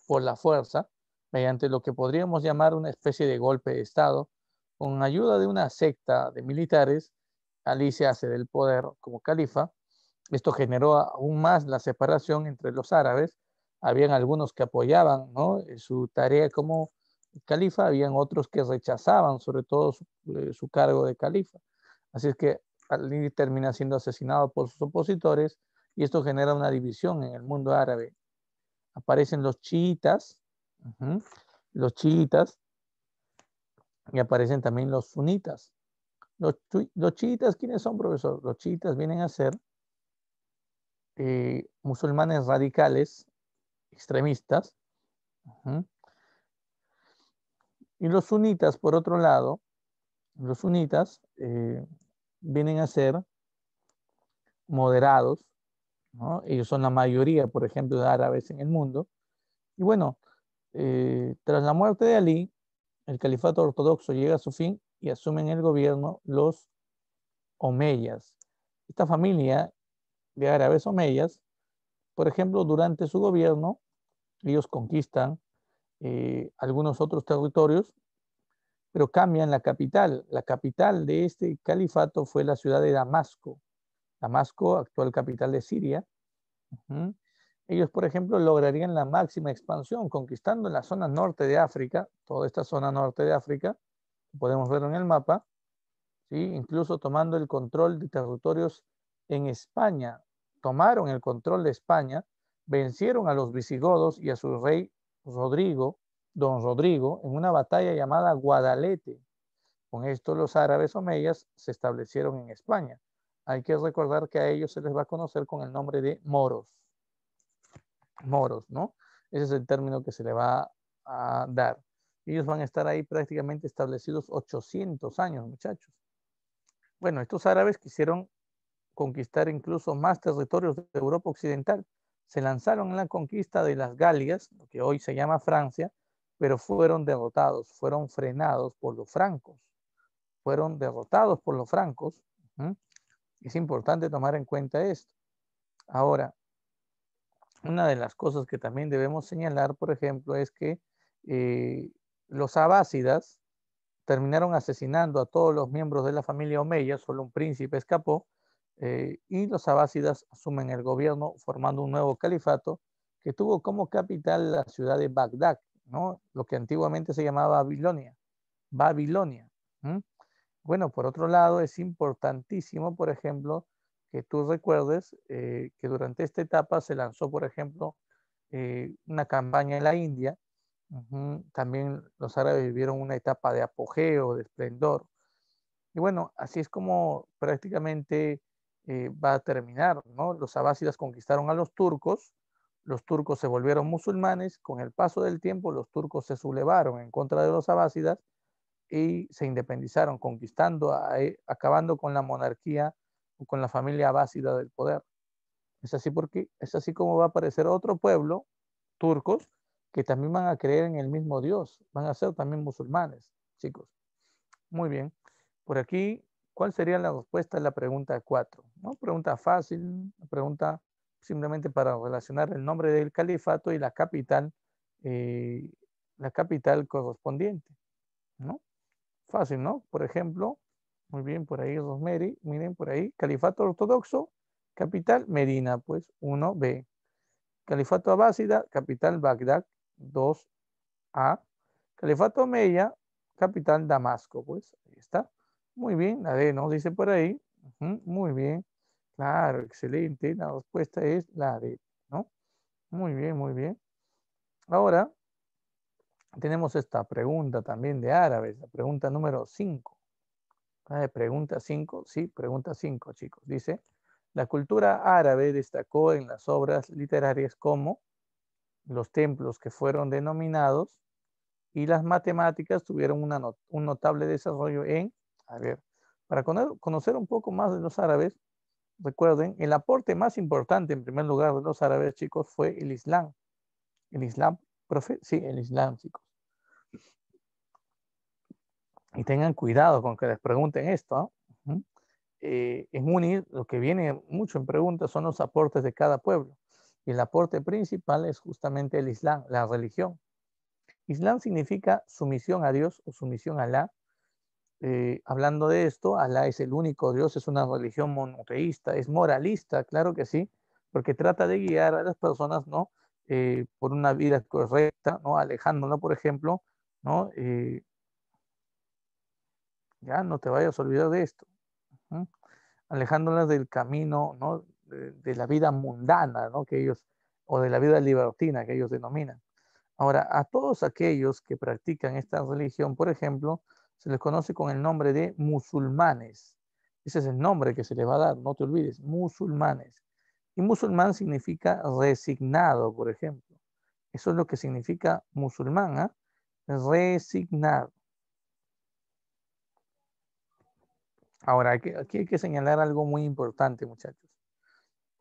por la fuerza, mediante lo que podríamos llamar una especie de golpe de Estado. Con ayuda de una secta de militares, Ali se hace del poder como califa. Esto generó aún más la separación entre los árabes. Habían algunos que apoyaban, ¿no?, su tarea como califa, habían otros que rechazaban sobre todo su cargo de califa. Así es que Ali termina siendo asesinado por sus opositores y esto genera una división en el mundo árabe. Aparecen los chiitas, los chiitas, y aparecen también los sunitas. Los chiitas, ¿quiénes son, profesor? Los chiitas vienen a ser musulmanes radicales, extremistas. Y los sunitas, por otro lado, los sunitas vienen a ser moderados, ¿no? Ellos son la mayoría, por ejemplo, de árabes en el mundo. Y bueno, tras la muerte de Ali, el califato ortodoxo llega a su fin y asumen el gobierno los omeyas. Esta familia de árabes omeyas, por ejemplo, durante su gobierno, ellos conquistan algunos otros territorios, pero cambian la capital. La capital de este califato fue la ciudad de Damasco. Damasco, actual capital de Siria. Ellos, por ejemplo, lograrían la máxima expansión, conquistando la zona norte de África, toda esta zona norte de África, podemos ver en el mapa, ¿sí? Incluso tomando el control de territorios en España. Tomaron el control de España, vencieron a los visigodos y a su rey Rodrigo, don Rodrigo, en una batalla llamada Guadalete. Con esto los árabes omeyas se establecieron en España. Hay que recordar que a ellos se les va a conocer con el nombre de moros. Moros, ¿no? Ese es el término que se le va a dar. Ellos van a estar ahí prácticamente establecidos 800 años, muchachos. Bueno, estos árabes quisieron conquistar incluso más territorios de Europa Occidental. Se lanzaron en la conquista de las Galias, lo que hoy se llama Francia, pero fueron derrotados, fueron frenados por los francos. Fueron derrotados por los francos. Es importante tomar en cuenta esto. Ahora, una de las cosas que también debemos señalar, por ejemplo, es que los abásidas terminaron asesinando a todos los miembros de la familia Omeya, solo un príncipe escapó, y los abásidas asumen el gobierno formando un nuevo califato que tuvo como capital la ciudad de Bagdad, ¿no?, lo que antiguamente se llamaba Babilonia. Babilonia. Bueno, por otro lado, es importantísimo, por ejemplo, que tú recuerdes que durante esta etapa se lanzó, por ejemplo, una campaña en la India. También los árabes vivieron una etapa de apogeo, de esplendor. Y bueno, así es como prácticamente va a terminar, ¿no? Los abásidas conquistaron a los turcos se volvieron musulmanes, con el paso del tiempo los turcos se sublevaron en contra de los abásidas y se independizaron, conquistando, acabando con la monarquía o con la familia abásida del poder. Es así como va a aparecer otro pueblo, turcos, que también van a creer en el mismo Dios, van a ser también musulmanes, chicos. Muy bien. Por aquí, ¿cuál sería la respuesta a la pregunta 4? ¿No? Pregunta fácil, pregunta simplemente para relacionar el nombre del califato y la capital correspondiente, ¿no? Fácil, ¿no? Por ejemplo, muy bien, por ahí Rosemary, miren por ahí, Califato Ortodoxo, capital Medina, pues 1B. Califato Abásida, capital Bagdad, 2A. Califato Omeya, capital Damasco, pues ahí está. Muy bien, la D nos dice por ahí. Muy bien, claro, excelente. La respuesta es la D, ¿no? Muy bien, muy bien. Ahora tenemos esta pregunta también de árabes, la pregunta número 5. Pregunta 5, sí, pregunta 5, chicos. Dice, la cultura árabe destacó en las obras literarias como los templos que fueron denominados y las matemáticas tuvieron un notable desarrollo en, a ver, para conocer un poco más de los árabes, recuerden, el aporte más importante en primer lugar de los árabes, chicos, fue el Islam. El Islam, profe, sí, el Islam, chicos. Y tengan cuidado con que les pregunten esto, ¿no? En UNI lo que viene mucho en preguntas son los aportes de cada pueblo. Y el aporte principal es justamente el Islam, la religión. Islam significa sumisión a Dios o sumisión a Alá. Hablando de esto, Alá es el único Dios, es una religión monoteísta, es moralista, claro que sí, porque trata de guiar a las personas, ¿no? Por una vida correcta, ¿no? Alejándonos, por ejemplo, ¿no? Ya no te vayas a olvidar de esto. ¿No? Alejándolas del camino, ¿no? De la vida mundana, ¿no? Que ellos, o de la vida libertina que ellos denominan. Ahora, a todos aquellos que practican esta religión, por ejemplo, se les conoce con el nombre de musulmanes. Ese es el nombre que se les va a dar, no te olvides, musulmanes. Y musulmán significa resignado, por ejemplo. Eso es lo que significa musulmán, ¿eh? Resignado. Ahora, aquí hay que señalar algo muy importante, muchachos.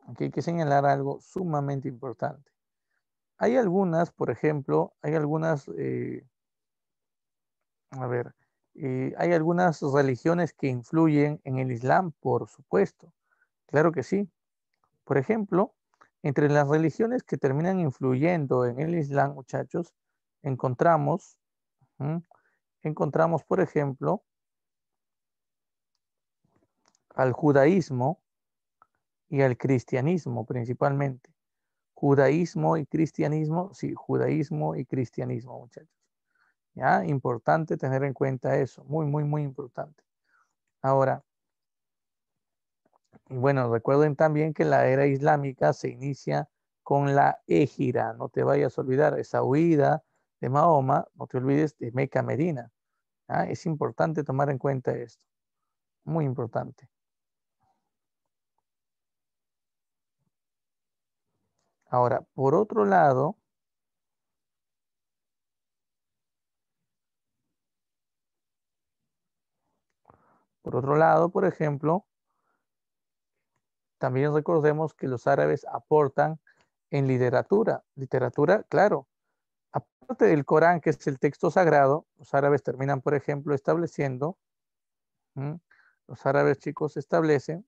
Aquí hay que señalar algo sumamente importante. Hay algunas, por ejemplo, hay algunas, a ver, hay algunas religiones que influyen en el Islam, por supuesto. Claro que sí. Por ejemplo, entre las religiones que terminan influyendo en el Islam, muchachos, encontramos, encontramos, por ejemplo, al judaísmo y al cristianismo principalmente. Judaísmo y cristianismo, sí, judaísmo y cristianismo, muchachos. ¿Ya? Importante tener en cuenta eso, muy, muy, muy importante. Ahora, y bueno, recuerden también que la era islámica se inicia con la égira, no te vayas a olvidar, esa huida de Mahoma, no te olvides de Meca a Medina. ¿Ah? Es importante tomar en cuenta esto, muy importante. Ahora, por otro lado, por ejemplo, también recordemos que los árabes aportan en literatura. Literatura, claro. Aparte del Corán, que es el texto sagrado, los árabes terminan, por ejemplo, estableciendo, los árabes, chicos, establecen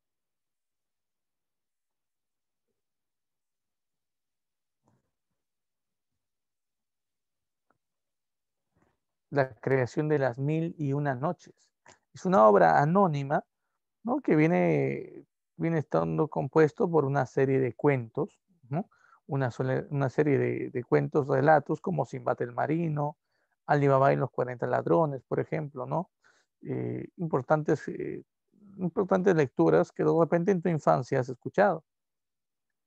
la creación de las 1001 noches. Es una obra anónima, ¿no? Que viene estando compuesto por una serie de cuentos, ¿no? Una serie de cuentos, relatos como Sinbad el Marino, Ali Baba y los 40 ladrones, por ejemplo, ¿no? Importantes, importantes lecturas que de repente en tu infancia has escuchado.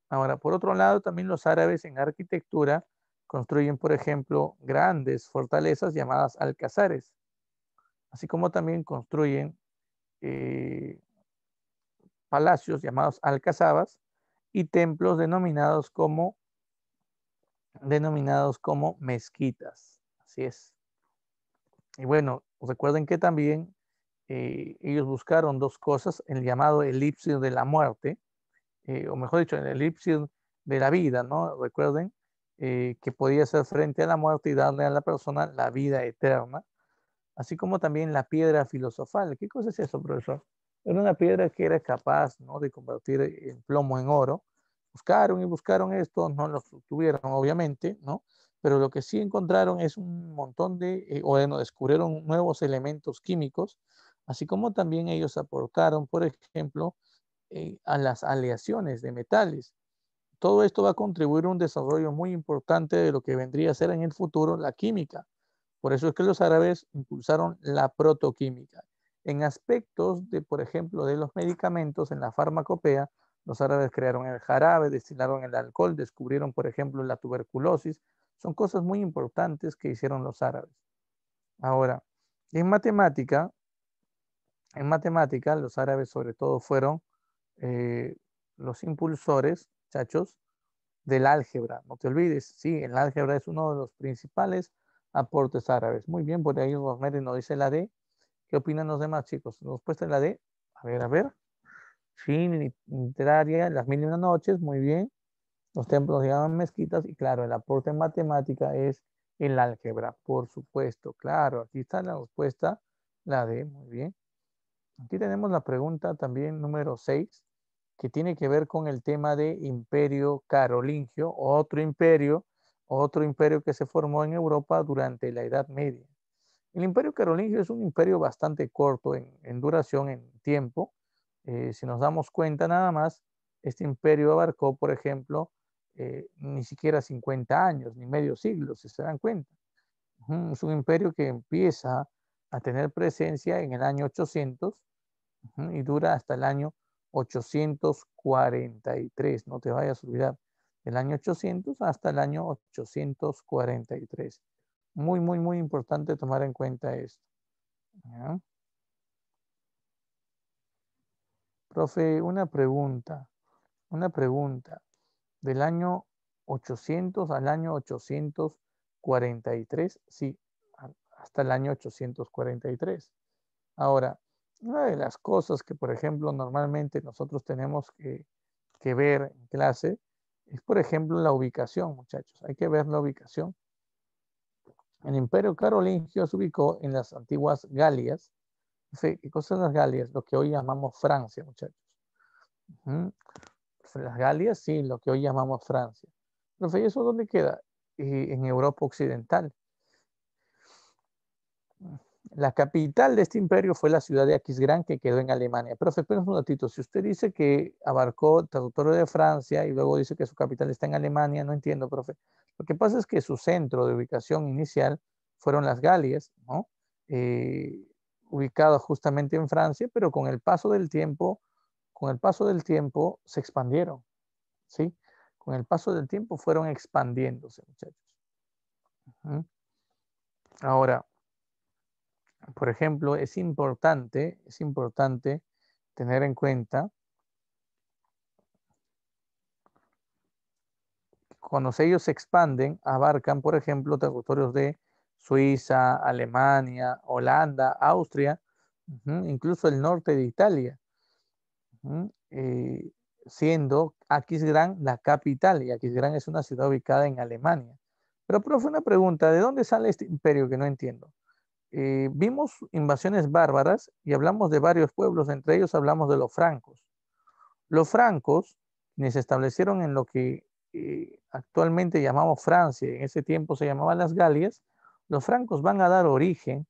Ahora, por otro lado, también los árabes en arquitectura construyen, por ejemplo, grandes fortalezas llamadas alcazares, así como también construyen eh, palacios llamados alcazabas y templos denominados como mezquitas. Así es. Y bueno, recuerden que también ellos buscaron dos cosas, el llamado elipsis de la muerte, o mejor dicho, el elipsis de la vida, ¿no? Recuerden que podía ser frente a la muerte y darle a la persona la vida eterna, así como también la piedra filosofal. ¿Qué cosa es eso, profesor? Era una piedra que era capaz, ¿no? De convertir el plomo en oro. Buscaron y buscaron esto, no lo tuvieron, obviamente, ¿no? pero lo que sí encontraron es un montón bueno, descubrieron nuevos elementos químicos, así como también ellos aportaron, por ejemplo, a las aleaciones de metales. Todo esto va a contribuir a un desarrollo muy importante de lo que vendría a ser en el futuro la química. Por eso es que los árabes impulsaron la protoquímica. En aspectos de, por ejemplo, de los medicamentos, en la farmacopea, los árabes crearon el jarabe, destilaron el alcohol, descubrieron, por ejemplo, la tuberculosis. Son cosas muy importantes que hicieron los árabes. Ahora, en matemática, los árabes sobre todo fueron eh, los impulsores, chachos, del álgebra. No te olvides, sí, el álgebra es uno de los principales aportes árabes. Muy bien, por ahí Rosmery nos dice la D. ¿Qué opinan los demás, chicos? Respuesta en la D. A ver, a ver. Sí, literaria, las mil y una noches, muy bien. Los templos se llaman mezquitas y claro, el aporte en matemática es el álgebra, por supuesto. Claro, aquí está la respuesta, la D, muy bien. Aquí tenemos la pregunta también número 6, que tiene que ver con el tema de imperio carolingio, otro imperio que se formó en Europa durante la Edad Media. El imperio carolingio es un imperio bastante corto en duración, en tiempo. Si nos damos cuenta nada más, este imperio abarcó, por ejemplo, ni siquiera 50 años, ni medio siglo, si se dan cuenta. Es un imperio que empieza a tener presencia en el año 800 y dura hasta el año 843. No te vayas a olvidar, del año 800 hasta el año 843. Muy, muy, muy importante tomar en cuenta esto. ¿Ya? Profe, una pregunta. Del año 800 al año 843, sí, hasta el año 843. Ahora, una de las cosas que, por ejemplo, normalmente nosotros tenemos que ver en clase es, por ejemplo, la ubicación, muchachos. Hay que ver la ubicación. El imperio carolingio se ubicó en las antiguas Galias. ¿Qué cosas son las Galias? Lo que hoy llamamos Francia, muchachos. Las Galias, sí, lo que hoy llamamos Francia. Profe, ¿y eso dónde queda? En Europa Occidental. La capital de este imperio fue la ciudad de Aquisgrán, que quedó en Alemania. Profe, espérenme un ratito. Si usted dice que abarcó el territorio de Francia y luego dice que su capital está en Alemania, no entiendo, profe. Lo que pasa es que su centro de ubicación inicial fueron las Galias, ¿no? Ubicado justamente en Francia, pero con el paso del tiempo se expandieron, ¿sí? Con el paso del tiempo fueron expandiéndose, muchachos. Ahora, por ejemplo, es importante tener en cuenta que cuando ellos se expanden, abarcan, por ejemplo, territorios de Suiza, Alemania, Holanda, Austria, incluso el norte de Italia, siendo Aquisgrán la capital, y Aquisgrán es una ciudad ubicada en Alemania. Pero, profe, una pregunta, ¿de dónde sale este imperio que no entiendo? Vimos invasiones bárbaras y hablamos de varios pueblos, entre ellos hablamos de los francos. Los francos, quienes se establecieron en lo que actualmente llamamos Francia, en ese tiempo se llamaban las Galias, los francos van a dar origen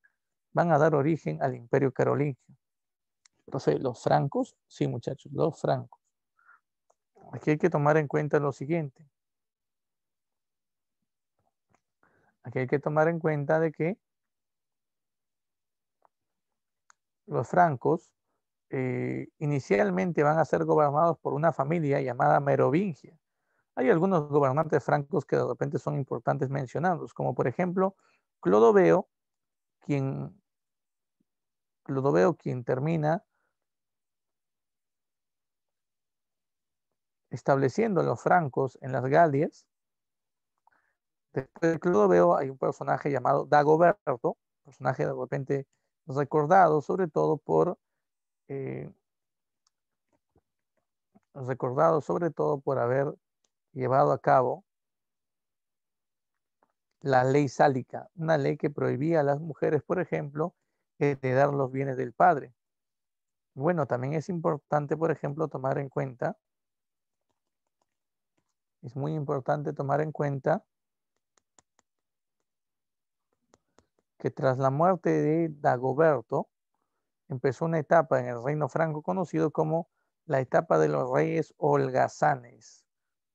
al imperio carolingio. Entonces, los francos, sí muchachos, los francos. Aquí hay que tomar en cuenta lo siguiente. Aquí hay que tomar en cuenta de que los francos inicialmente van a ser gobernados por una familia llamada Merovingia. Hay algunos gobernantes francos que de repente son importantes mencionarlos, como por ejemplo Clodoveo, quien, quien termina estableciendo a los francos en las Galias. Después de Clodoveo hay un personaje llamado Dagoberto, personaje de repente recordado eh, sobre todo por haber llevado a cabo la ley sálica, una ley que prohibía a las mujeres, por ejemplo, heredar los bienes del padre. Bueno, también es importante, por ejemplo, tomar en cuenta, es muy importante tomar en cuenta que tras la muerte de Dagoberto empezó una etapa en el reino franco conocido como la etapa de los reyes holgazanes.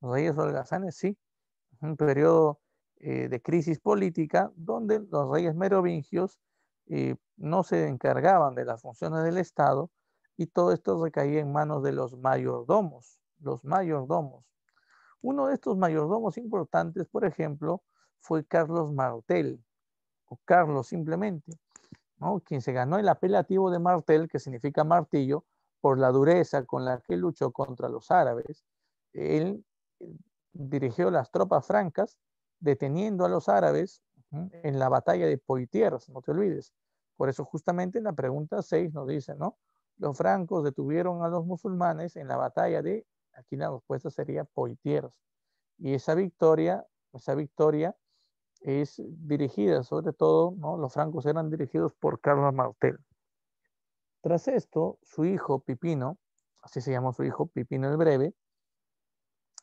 Los reyes holgazanes, sí, un periodo de crisis política donde los reyes merovingios no se encargaban de las funciones del Estado y todo esto recaía en manos de los mayordomos. Los mayordomos. Uno de estos mayordomos importantes, por ejemplo, fue Carlos Martel, o Carlos simplemente, ¿no? Quien se ganó el apelativo de Martel, que significa martillo, por la dureza con la que luchó contra los árabes. Él dirigió las tropas francas deteniendo a los árabes en la batalla de Poitiers, no te olvides. Por eso justamente en la pregunta 6 nos dice, ¿no? Los francos detuvieron a los musulmanes en la batalla de, aquí la respuesta sería Poitiers. Y esa victoria es dirigida, sobre todo, ¿no? Los francos eran dirigidos por Carlos Martel. Tras esto, su hijo Pipino, así se llamó su hijo, Pipino el Breve,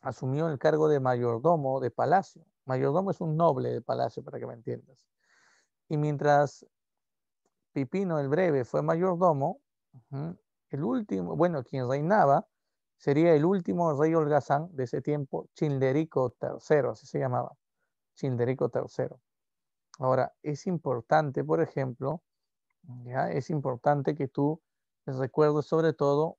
asumió el cargo de mayordomo de palacio. Mayordomo es un noble de palacio, para que me entiendas. Y mientras Pipino el Breve fue mayordomo, el último, bueno, quien reinaba sería el último rey holgazán de ese tiempo, Childerico III, así se llamaba, Childerico III. Ahora, es importante, por ejemplo, ¿ya? Es importante que tú recuerdes sobre todo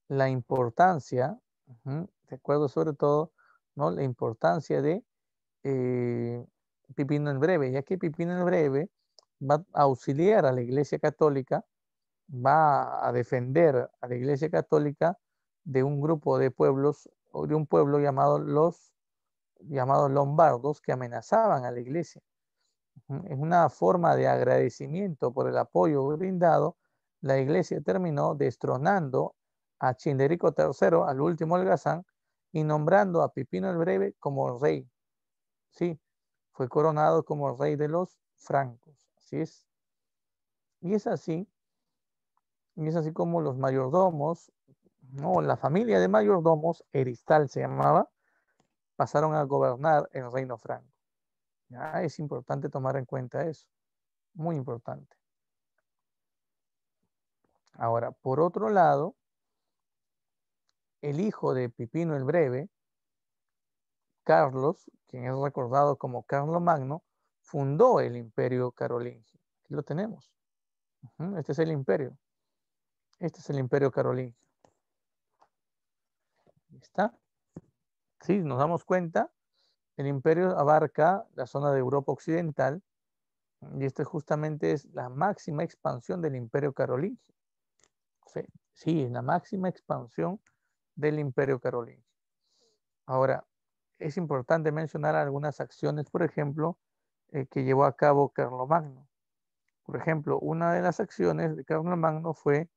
la importancia, recuerdo sobre todo, ¿no? La importancia de Pipino el Breve, ya que Pipino el Breve va a auxiliar a la Iglesia Católica, va a defender a la Iglesia Católica de un grupo de pueblos, o de un pueblo llamado los llamados lombardos, que amenazaban a la Iglesia. En una forma de agradecimiento por el apoyo brindado, la Iglesia terminó destronando a Childerico III, al último holgazán, y nombrando a Pipino el Breve como rey. Sí, fue coronado como rey de los francos. Así es. Y es así, como los mayordomos, no, la familia de mayordomos, Eristal se llamaba, pasaron a gobernar el reino franco. Ya es importante tomar en cuenta eso, muy importante. Ahora, por otro lado, el hijo de Pipino el Breve, Carlos, quien es recordado como Carlomagno, fundó el imperio carolingio. Aquí lo tenemos. Este es el imperio. Este es el imperio carolingio. ¿Está? Sí, nos damos cuenta, el imperio abarca la zona de Europa Occidental y esta justamente es la máxima expansión del imperio carolingio. Sí, es la máxima expansión del imperio carolingio. Ahora, es importante mencionar algunas acciones, por ejemplo, que llevó a cabo Carlomagno. Por ejemplo, una de las acciones de Carlomagno fue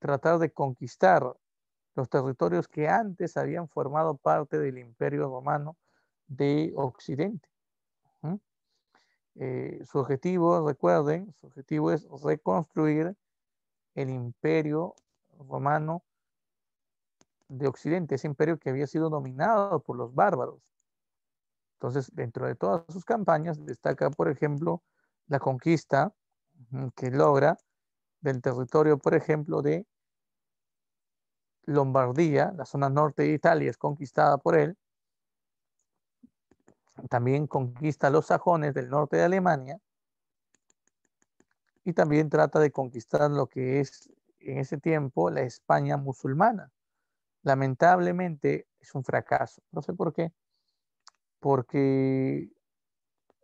tratar de conquistar los territorios que antes habían formado parte del Imperio Romano de Occidente. Su objetivo, recuerden, su objetivo es reconstruir el Imperio Romano de Occidente, ese imperio que había sido dominado por los bárbaros. Entonces, dentro de todas sus campañas, destaca, por ejemplo, la conquista que logra del territorio, por ejemplo, de Lombardía, la zona norte de Italia es conquistada por él. También conquista a los sajones del norte de Alemania y también trata de conquistar lo que es en ese tiempo la España musulmana. Lamentablemente es un fracaso. No sé por qué. Porque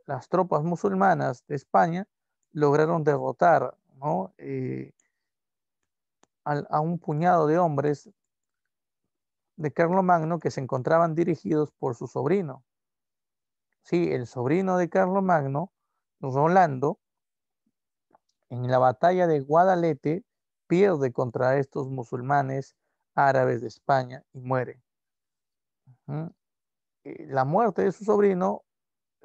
las tropas musulmanas de España lograron derrotar, ¿no? A un puñado de hombres de Carlomagno que se encontraban dirigidos por su sobrino. Sí, el sobrino de Carlomagno, Rolando, en la batalla de Guadalete, pierde contra estos musulmanes árabes de España y muere. La muerte de su sobrino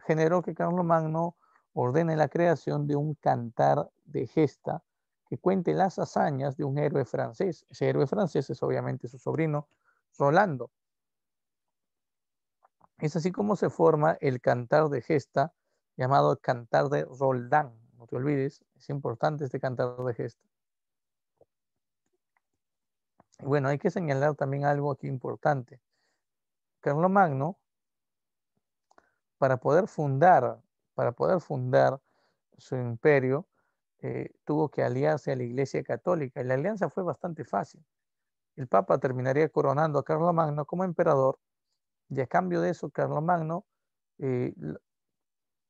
generó que Carlomagno ordene la creación de un cantar de gesta que cuente las hazañas de un héroe francés. Ese héroe francés es obviamente su sobrino, Rolando. Es así como se forma el cantar de gesta, llamado cantar de Roldán. No te olvides, es importante este cantar de gesta. Y bueno, hay que señalar también algo aquí importante. Carlomagno, para poder fundar su imperio, tuvo que aliarse a la Iglesia Católica. Y la alianza fue bastante fácil. El Papa terminaría coronando a Carlomagno como emperador, y a cambio de eso, Carlomagno eh,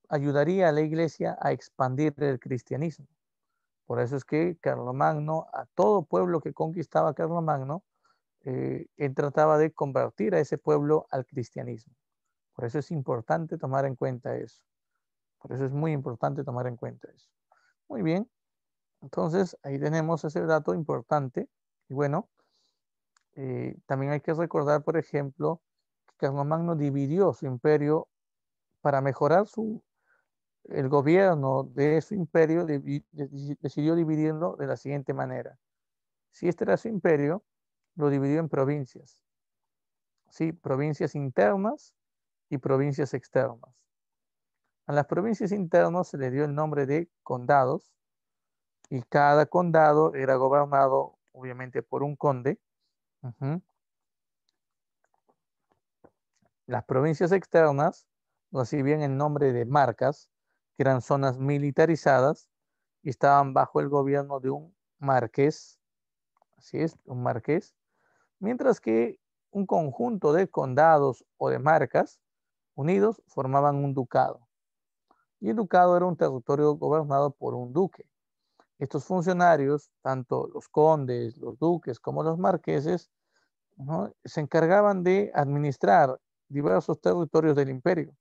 ayudaría a la Iglesia a expandir el cristianismo. Por eso es que Carlomagno, a todo pueblo que conquistaba Carlomagno, él trataba de convertir a ese pueblo al cristianismo. Por eso es importante tomar en cuenta eso. Por eso es muy importante tomar en cuenta eso. Muy bien, entonces ahí tenemos ese dato importante. Y bueno, también hay que recordar, por ejemplo, que Carlomagno dividió su imperio para mejorar el gobierno de su imperio, decidió dividirlo de la siguiente manera. Si este era su imperio, lo dividió en provincias. ¿Sí? Provincias internas y provincias externas. A las provincias internas se le dio el nombre de condados, y cada condado era gobernado, obviamente, por un conde. Las provincias externas recibían el nombre de marcas, que eran zonas militarizadas y estaban bajo el gobierno de un marqués, así es, un marqués, mientras que un conjunto de condados o de marcas unidos formaban un ducado. Y el ducado era un territorio gobernado por un duque. Estos funcionarios, tanto los condes, los duques como los marqueses, ¿no?, se encargaban de administrar diversos territorios del imperio.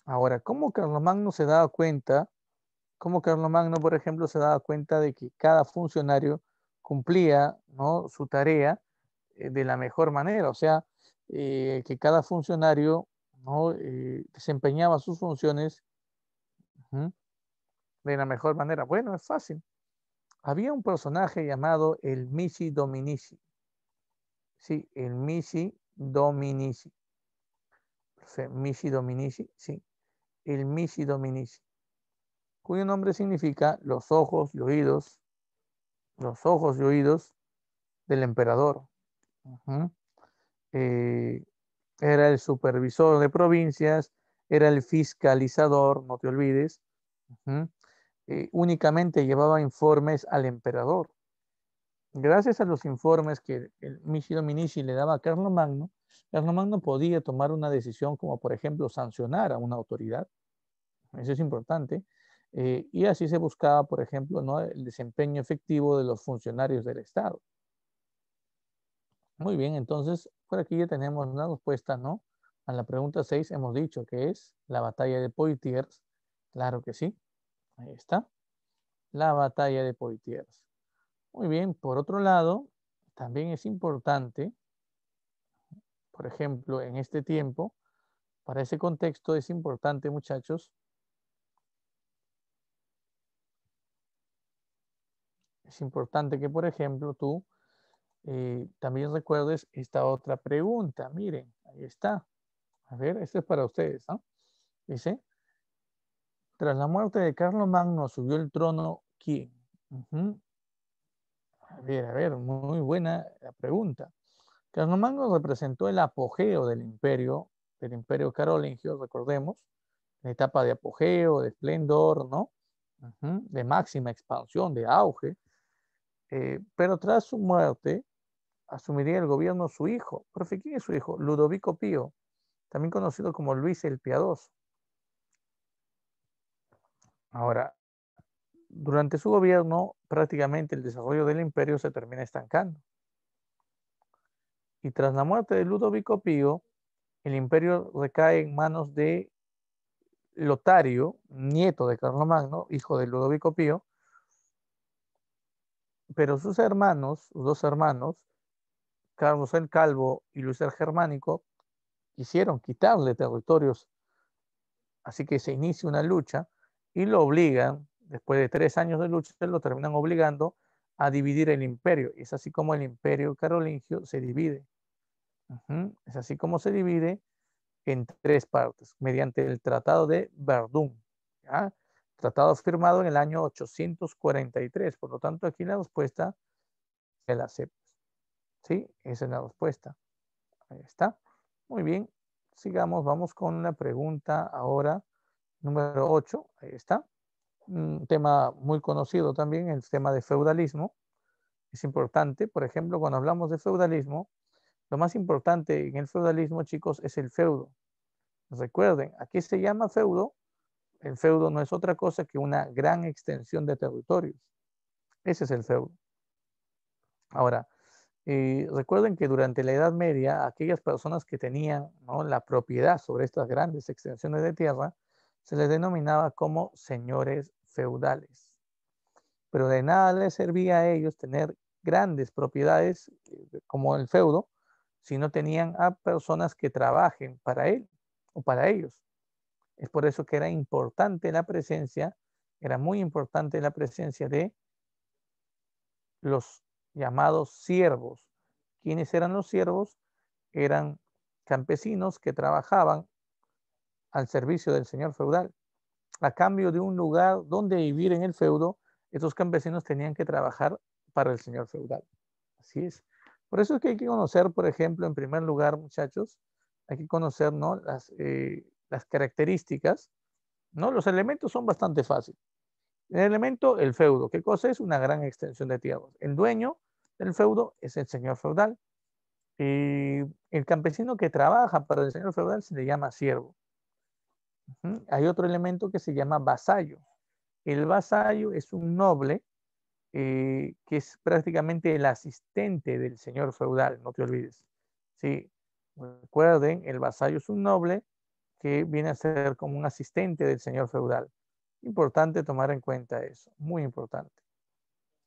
Ahora, ¿cómo Carlomagno se daba cuenta? ¿Cómo Carlomagno, por ejemplo, se daba cuenta de que cada funcionario cumplía, ¿no?, su tarea de la mejor manera? O sea, que cada funcionario, ¿no?, desempeñaba sus funciones de la mejor manera. Bueno, es fácil. Había un personaje llamado el Mici Dominici. Sí, el Mici Dominici. O sea, Mici Dominici, sí, el Mici Dominici, cuyo nombre significa los ojos y oídos del emperador. Eh, Era el supervisor de provincias, era el fiscalizador, no te olvides. Únicamente llevaba informes al emperador. Gracias a los informes que el Michi Dominici le daba a Carlomagno, Carlomagno podía tomar una decisión como, por ejemplo, sancionar a una autoridad. Eso es importante. Y así se buscaba, por ejemplo, ¿no?, el desempeño efectivo de los funcionarios del Estado. Muy bien, entonces por aquí ya tenemos una respuesta, ¿no? A la pregunta 6 hemos dicho que es la batalla de Poitiers. Claro que sí, ahí está, la batalla de Poitiers. Muy bien, por otro lado, también es importante, por ejemplo, en este tiempo, para ese contexto es importante, muchachos, es importante que, por ejemplo, tú también recuerdes esta otra pregunta. Miren, ahí está. A ver, esto es para ustedes, ¿no? Dice, tras la muerte de Carlomagno subió el trono ¿quién? A ver, muy buena la pregunta. Carlomagno representó el apogeo del imperio carolingio, recordemos, la etapa de apogeo, de esplendor, ¿no? De máxima expansión, de auge. Pero tras su muerte, asumiría el gobierno su hijo. ¿Profe, quién es su hijo? Ludovico Pío, también conocido como Luis el Piadoso. Ahora, durante su gobierno, prácticamente el desarrollo del imperio se termina estancando. Y tras la muerte de Ludovico Pío, el imperio recae en manos de Lotario, nieto de Carlomagno, hijo de Ludovico Pío, pero sus dos hermanos, Carlos el Calvo y Luis el Germánico, quisieron quitarle territorios, así que se inicia una lucha y lo obligan, después de 3 años de lucha, lo terminan obligando a dividir el imperio. Es así como el imperio carolingio se divide. Es así como se divide en tres partes, mediante el Tratado de Verdún. ¿Ya? Tratado firmado en el año 843. Por lo tanto, aquí la respuesta es la C. ¿Sí? Esa es la respuesta. Ahí está. Muy bien. Sigamos. Vamos con una pregunta ahora. Número 8. Ahí está. Un tema muy conocido también, el tema de feudalismo. Es importante, por ejemplo, cuando hablamos de feudalismo, lo más importante en el feudalismo, chicos, es el feudo. Recuerden, aquí se llama feudo. El feudo no es otra cosa que una gran extensión de territorios. Ese es el feudo. Ahora, recuerden que durante la Edad Media, aquellas personas que tenían, ¿no?, la propiedad sobre estas grandes extensiones de tierra, se les denominaba como señores feudales. Pero de nada les servía a ellos tener grandes propiedades como el feudo si no tenían a personas que trabajen para él o para ellos. Es por eso que era importante la presencia, era muy importante la presencia de los llamados siervos. ¿Quiénes eran los siervos? Eran campesinos que trabajaban al servicio del señor feudal. A cambio de un lugar donde vivir en el feudo, esos campesinos tenían que trabajar para el señor feudal. Así es. Por eso es que hay que conocer, por ejemplo, en primer lugar, muchachos, hay que conocer, ¿no?, las características, ¿no? Los elementos son bastante fáciles. El elemento, el feudo. ¿Qué cosa es? Una gran extensión de tierras. El dueño del feudo es el señor feudal. Y el campesino que trabaja para el señor feudal se le llama siervo. Hay otro elemento que se llama vasallo. El vasallo es un noble que es prácticamente el asistente del señor feudal, no te olvides. Sí, recuerden, el vasallo es un noble que viene a ser como un asistente del señor feudal. Importante tomar en cuenta eso, muy importante.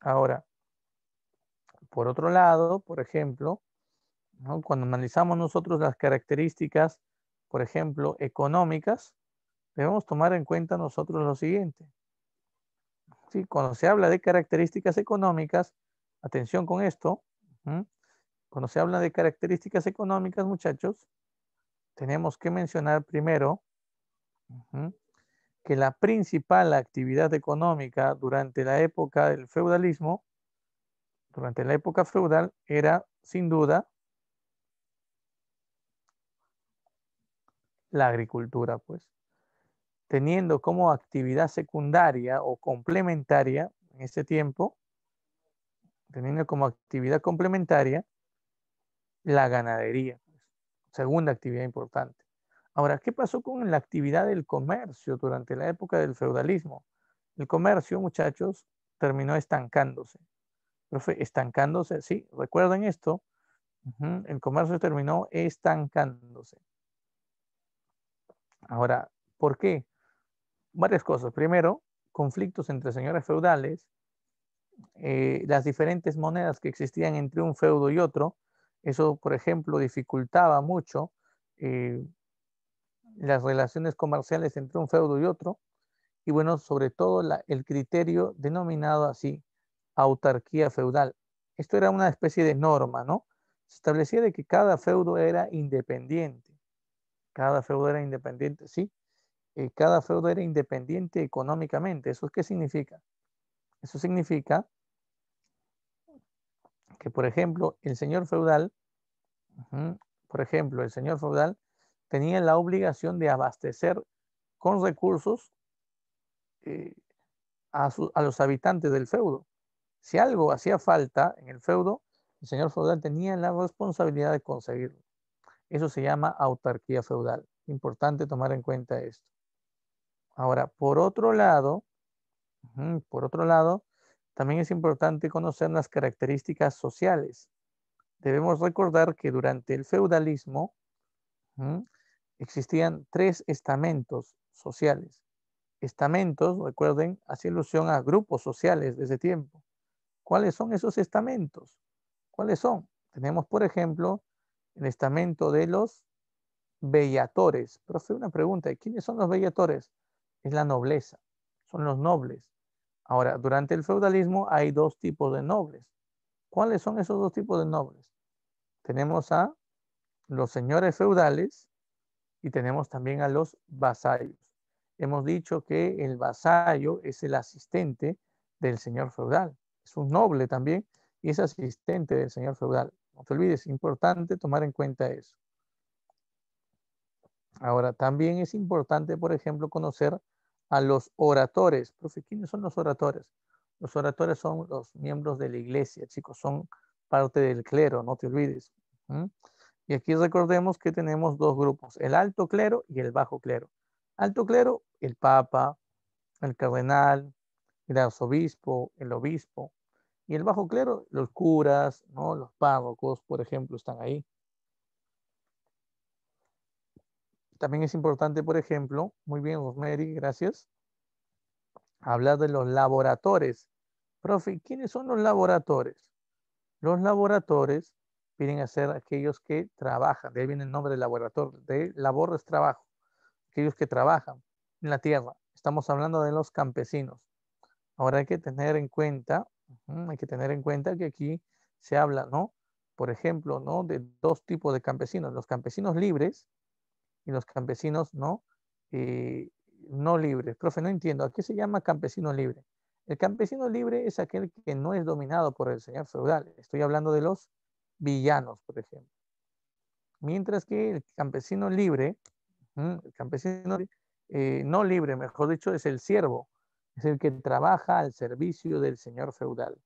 Ahora, por otro lado, por ejemplo, ¿no?, cuando analizamos nosotros las características, por ejemplo, económicas, debemos tomar en cuenta nosotros lo siguiente. ¿Sí? Cuando se habla de características económicas, atención con esto, cuando se habla de características económicas, muchachos, tenemos que mencionar primero que la principal actividad económica durante la época del feudalismo, durante la época feudal, era sin duda la agricultura, pues, teniendo como actividad secundaria o complementaria en ese tiempo, teniendo como actividad complementaria la ganadería, pues, segunda actividad importante. Ahora, ¿qué pasó con la actividad del comercio durante la época del feudalismo? El comercio, muchachos, terminó estancándose. Profe, estancándose, sí, recuerden esto. El comercio terminó estancándose. Ahora, ¿por qué? Varias cosas. Primero, conflictos entre señores feudales, las diferentes monedas que existían entre un feudo y otro. Eso, por ejemplo, dificultaba mucho las relaciones comerciales entre un feudo y otro. Y bueno, sobre todo el criterio denominado así, autarquía feudal. Esto era una especie de norma, ¿no? Se establecía de que cada feudo era independiente. Cada feudo era independiente, sí. Cada feudo era independiente económicamente. ¿Eso qué significa? Eso significa que, por ejemplo, el señor feudal, por ejemplo, el señor feudal tenía la obligación de abastecer con recursos eh, a los habitantes del feudo. Si algo hacía falta en el feudo, el señor feudal tenía la responsabilidad de conseguirlo. Eso se llama autarquía feudal. Importante tomar en cuenta esto. Ahora, por otro lado, también es importante conocer las características sociales. Debemos recordar que durante el feudalismo existían tres estamentos sociales. Estamentos, recuerden, hace alusión a grupos sociales de ese tiempo. ¿Cuáles son esos estamentos? ¿Cuáles son? Tenemos, por ejemplo, el estamento de los bellatores. Profe, una pregunta, ¿quiénes son los bellatores? Es la nobleza, son los nobles. Ahora, durante el feudalismo hay dos tipos de nobles. ¿Cuáles son esos dos tipos de nobles? Tenemos a los señores feudales y tenemos también a los vasallos. Hemos dicho que el vasallo es el asistente del señor feudal. Es un noble también y es asistente del señor feudal. No te olvides, es importante tomar en cuenta eso. Ahora, también es importante, por ejemplo, conocer a los oradores. Profe, ¿quiénes son los oradores? Los oradores son los miembros de la iglesia, chicos, son parte del clero, no te olvides. ¿Mm? Y aquí recordemos que tenemos dos grupos, el alto clero y el bajo clero. Alto clero, el papa, el cardenal, el arzobispo, el obispo. Y el bajo clero, los curas, ¿no? Los párrocos, por ejemplo, están ahí. También es importante, por ejemplo, muy bien, Rosemary, gracias, hablar de los laboradores. Profe, ¿quiénes son los laboradores? Los laboradores vienen a ser aquellos que trabajan, de ahí viene el nombre de laboratorio, de labor es trabajo, aquellos que trabajan en la tierra. Estamos hablando de los campesinos. Ahora hay que tener en cuenta, hay que tener en cuenta que aquí se habla, ¿no? Por ejemplo, ¿no? De dos tipos de campesinos, los campesinos libres y los campesinos no libres. Profe, no entiendo, ¿a qué se llama campesino libre? El campesino libre es aquel que no es dominado por el señor feudal. Estoy hablando de los villanos, por ejemplo. Mientras que el campesino libre, el campesino no libre, mejor dicho, es el siervo. Es el que trabaja al servicio del señor feudal.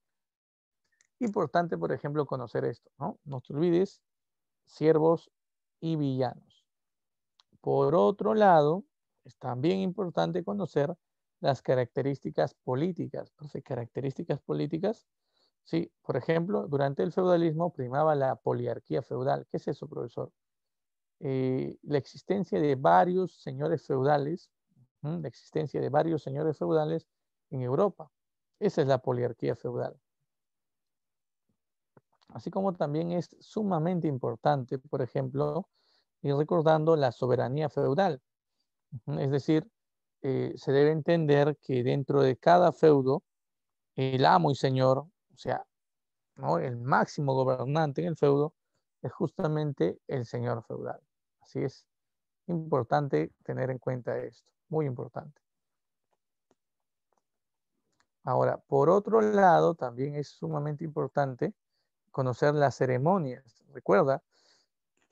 Importante, por ejemplo, conocer esto, ¿no? No te olvides, siervos y villanos. Por otro lado, es también importante conocer las características políticas. Entonces, características políticas, sí, por ejemplo, durante el feudalismo primaba la poliarquía feudal. ¿Qué es eso, profesor? La existencia de varios señores feudales, la existencia de varios señores feudales en Europa. Esa es la poliarquía feudal. Así como también es sumamente importante, por ejemplo, ir recordando la soberanía feudal. Es decir, se debe entender que dentro de cada feudo, el amo y señor, o sea, ¿no? El máximo gobernante en el feudo es justamente el señor feudal. Así es importante tener en cuenta esto, muy importante. Ahora, por otro lado, también es sumamente importante conocer las ceremonias. Recuerda,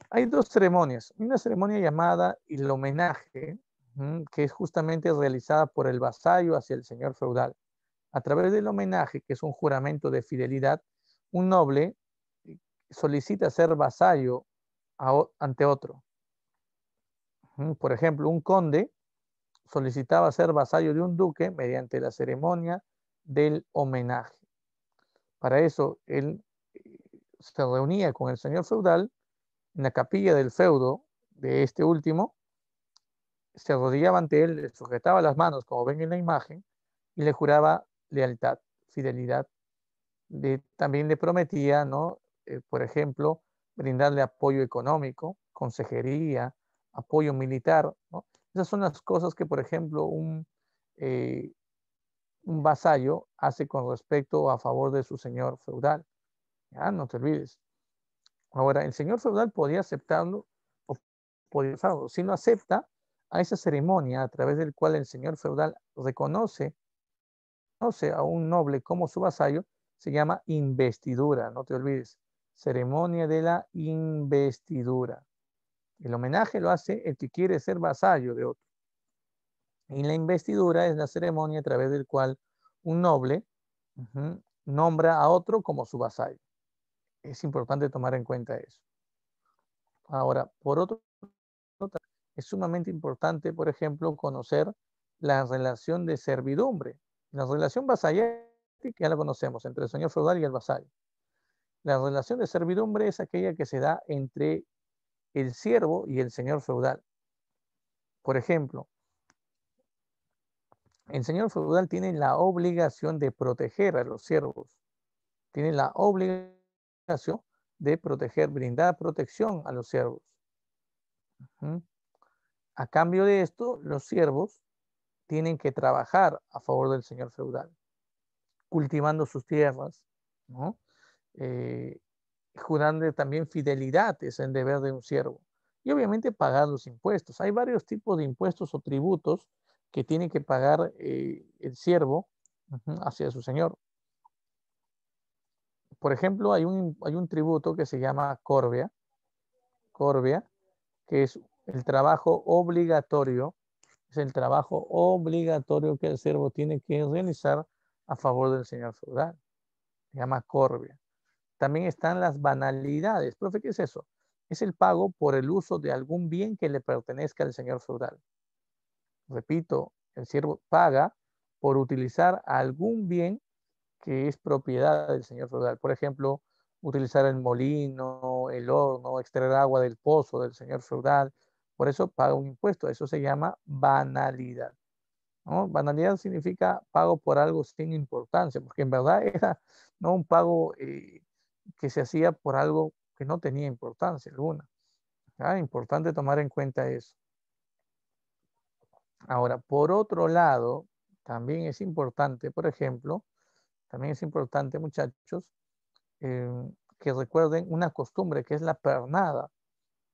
hay dos ceremonias. Una ceremonia llamada el homenaje, que es justamente realizada por el vasallo hacia el señor feudal. A través del homenaje, que es un juramento de fidelidad, un noble solicita ser vasallo ante otro. Por ejemplo, un conde solicitaba ser vasallo de un duque mediante la ceremonia del homenaje. Para eso, él se reunía con el señor feudal en la capilla del feudo de este último, se arrodillaba ante él, le sujetaba las manos, como ven en la imagen, y le juraba lealtad, fidelidad. También le prometía, ¿no? Por ejemplo, brindarle apoyo económico, consejería, apoyo militar, ¿no? Esas son las cosas que, por ejemplo, un vasallo hace con respecto a favor de su señor feudal. Ya, no te olvides. Ahora, el señor feudal podía aceptarlo o podía usarlo. Si no acepta a esa ceremonia a través del cual el señor feudal reconoce a un noble como su vasallo, se llama investidura, no te olvides. Ceremonia de la investidura. El homenaje lo hace el que quiere ser vasallo de otro. Y la investidura es la ceremonia a través del cual un noble nombra a otro como su vasallo. Es importante tomar en cuenta eso. Ahora, por otro lado, es sumamente importante, por ejemplo, conocer la relación de servidumbre. La relación vasallática ya la conocemos entre el señor feudal y el vasallo. La relación de servidumbre es aquella que se da entre el siervo y el señor feudal. Por ejemplo, el señor feudal tiene la obligación de proteger a los siervos. Tiene la obligación de proteger, brindar protección a los siervos. A cambio de esto, los siervos tienen que trabajar a favor del señor feudal. cultivando sus tierras, ¿no? Jurando también fidelidad es el deber de un siervo. Y obviamente pagar los impuestos. Hay varios tipos de impuestos o tributos que tiene que pagar el siervo hacia su señor. Por ejemplo, hay un tributo que se llama corbia, que es el trabajo obligatorio, es el trabajo obligatorio que el siervo tiene que realizar a favor del señor feudal. Se llama corbia. También están las banalidades. Profe, ¿qué es eso? Es el pago por el uso de algún bien que le pertenezca al señor feudal. Repito, el siervo paga por utilizar algún bien que es propiedad del señor feudal. Por ejemplo, utilizar el molino, el horno, extraer agua del pozo del señor feudal. Por eso paga un impuesto. Eso se llama banalidad, ¿no? Banalidad significa pago por algo sin importancia, porque en verdad era, ¿no?, un pago que se hacía por algo que no tenía importancia alguna. Importante tomar en cuenta eso. Ahora, por otro lado, también es importante, por ejemplo, también es importante, muchachos, eh, que recuerden una costumbre que es la pernada,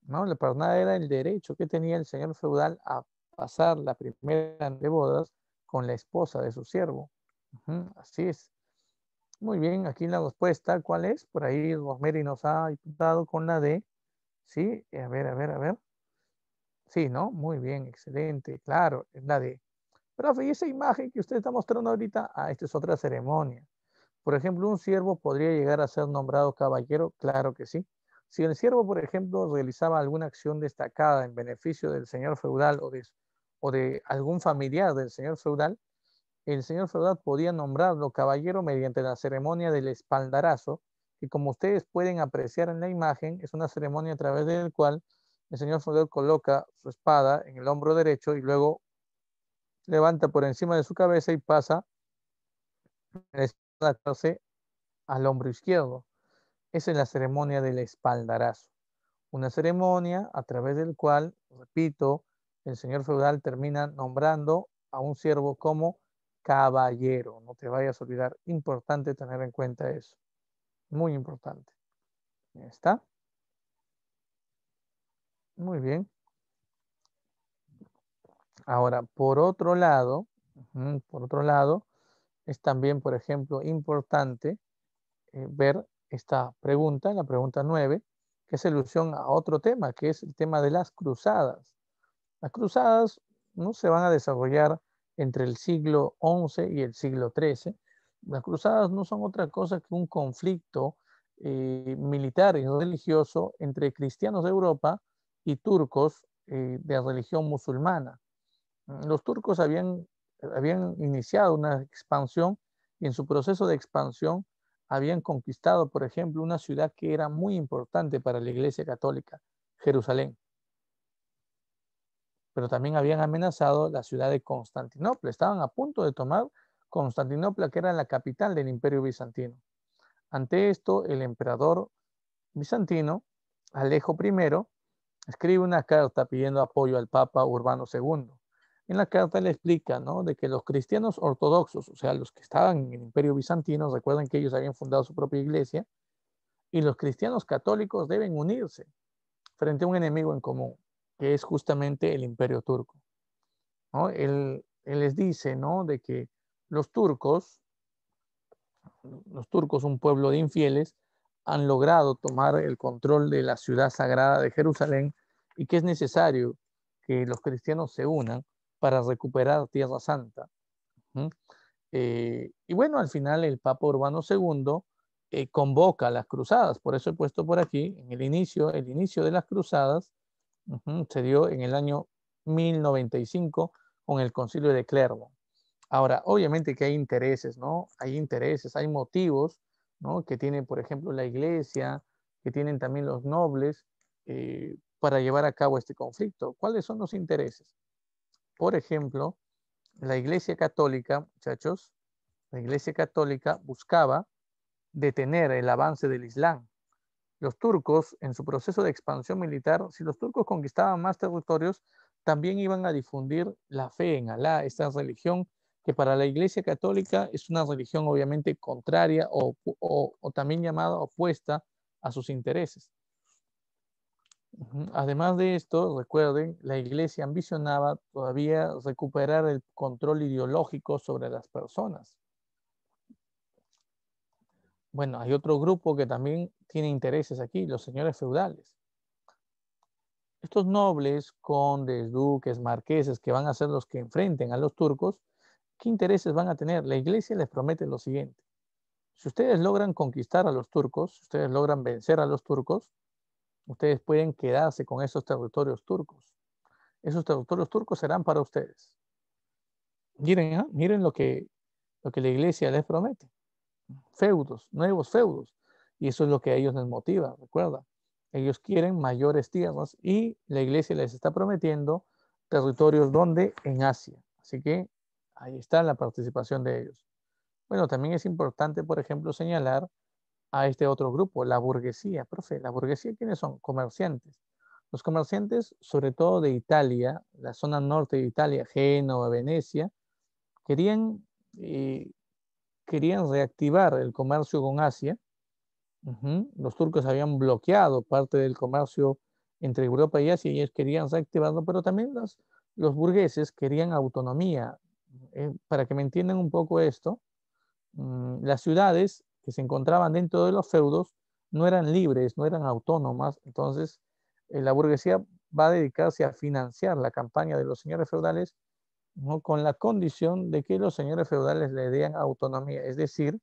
¿no? La pernada era el derecho que tenía el señor feudal a pasar la primera de bodas con la esposa de su siervo. Así es. Muy bien, aquí la respuesta, ¿cuál es? Por ahí Rosmery nos ha dado con la D. Sí, a ver, a ver, a ver. Sí, ¿no? Muy bien, excelente. Claro, es la D. Profe, y esa imagen que usted está mostrando ahorita, esta es otra ceremonia. Por ejemplo, un siervo podría llegar a ser nombrado caballero, claro que sí. Si el siervo, por ejemplo, realizaba alguna acción destacada en beneficio del señor feudal o de algún familiar del señor feudal, el señor feudal podía nombrarlo caballero mediante la ceremonia del espaldarazo, que como ustedes pueden apreciar en la imagen, es una ceremonia a través del cual el señor feudal coloca su espada en el hombro derecho y luego levanta por encima de su cabeza y pasa la espada al hombro izquierdo. Esa es la ceremonia del espaldarazo. Una ceremonia a través del cual, repito, el señor feudal termina nombrando a un siervo como caballero. No te vayas a olvidar. Importante tener en cuenta eso. Muy importante. ¿Ya está? Muy bien. Ahora, por otro lado, es también, por ejemplo, importante ver esta pregunta, la pregunta 9, que es alusión a otro tema, que es el tema de las cruzadas. Las cruzadas no se van a desarrollar entre el siglo XI y el siglo XIII. Las cruzadas no son otra cosa que un conflicto militar y religioso entre cristianos de Europa y turcos de religión musulmana. Los turcos habían iniciado una expansión y en su proceso de expansión habían conquistado, por ejemplo, una ciudad que era muy importante para la Iglesia Católica, Jerusalén. Pero también habían amenazado la ciudad de Constantinopla. Estaban a punto de tomar Constantinopla, que era la capital del Imperio Bizantino. Ante esto, el emperador bizantino, Alejo I, escribe una carta pidiendo apoyo al Papa Urbano II. En la carta le explica, ¿no?, de que los cristianos ortodoxos, o sea, los que estaban en el Imperio Bizantino, recuerden que ellos habían fundado su propia iglesia, y los cristianos católicos deben unirse frente a un enemigo en común, que es justamente el Imperio Turco, ¿no? Él les dice, ¿no?, de que los turcos, un pueblo de infieles, han logrado tomar el control de la ciudad sagrada de Jerusalén y que es necesario que los cristianos se unan para recuperar Tierra Santa. Y bueno, al final el Papa Urbano II convoca las cruzadas. Por eso he puesto por aquí, en el inicio de las cruzadas se dio en el año 1095 con el concilio de Clermont. Ahora, obviamente que hay intereses, ¿no? Hay intereses, hay motivos, ¿no?, que tiene, por ejemplo, la iglesia, que tienen también los nobles para llevar a cabo este conflicto. ¿Cuáles son los intereses? Por ejemplo, la iglesia católica, muchachos, la iglesia católica buscaba detener el avance del Islam. Los turcos, en su proceso de expansión militar, si los turcos conquistaban más territorios, también iban a difundir la fe en Alá, esta religión que para la Iglesia Católica es una religión obviamente contraria o también llamada opuesta a sus intereses. Además de esto, recuerden, la Iglesia ambicionaba todavía recuperar el control ideológico sobre las personas. Bueno, hay otro grupo que también tiene intereses aquí, los señores feudales. Estos nobles, condes, duques, marqueses, que van a ser los que enfrenten a los turcos, ¿qué intereses van a tener? La Iglesia les promete lo siguiente. Si ustedes logran conquistar a los turcos, si ustedes logran vencer a los turcos, ustedes pueden quedarse con esos territorios turcos. Esos territorios turcos serán para ustedes. Miren, miren lo que la Iglesia les promete. Feudos, nuevos feudos. Y eso es lo que a ellos les motiva, recuerda. Ellos quieren mayores tierras y la Iglesia les está prometiendo territorios donde en Asia. Así que ahí está la participación de ellos. Bueno, también es importante, por ejemplo, señalar a este otro grupo, la burguesía. Profe, ¿la burguesía quiénes son? Comerciantes. Los comerciantes, sobre todo de Italia, la zona norte de Italia, Génova, Venecia, querían, eh, querían reactivar el comercio con Asia. Los turcos habían bloqueado parte del comercio entre Europa y Asia y ellos querían reactivarlo, pero también los burgueses querían autonomía. Para que me entiendan un poco esto, las ciudades que se encontraban dentro de los feudos no eran libres, no eran autónomas, entonces la burguesía va a dedicarse a financiar la campaña de los señores feudales, ¿no? Con la condición de que los señores feudales le den autonomía, es decir,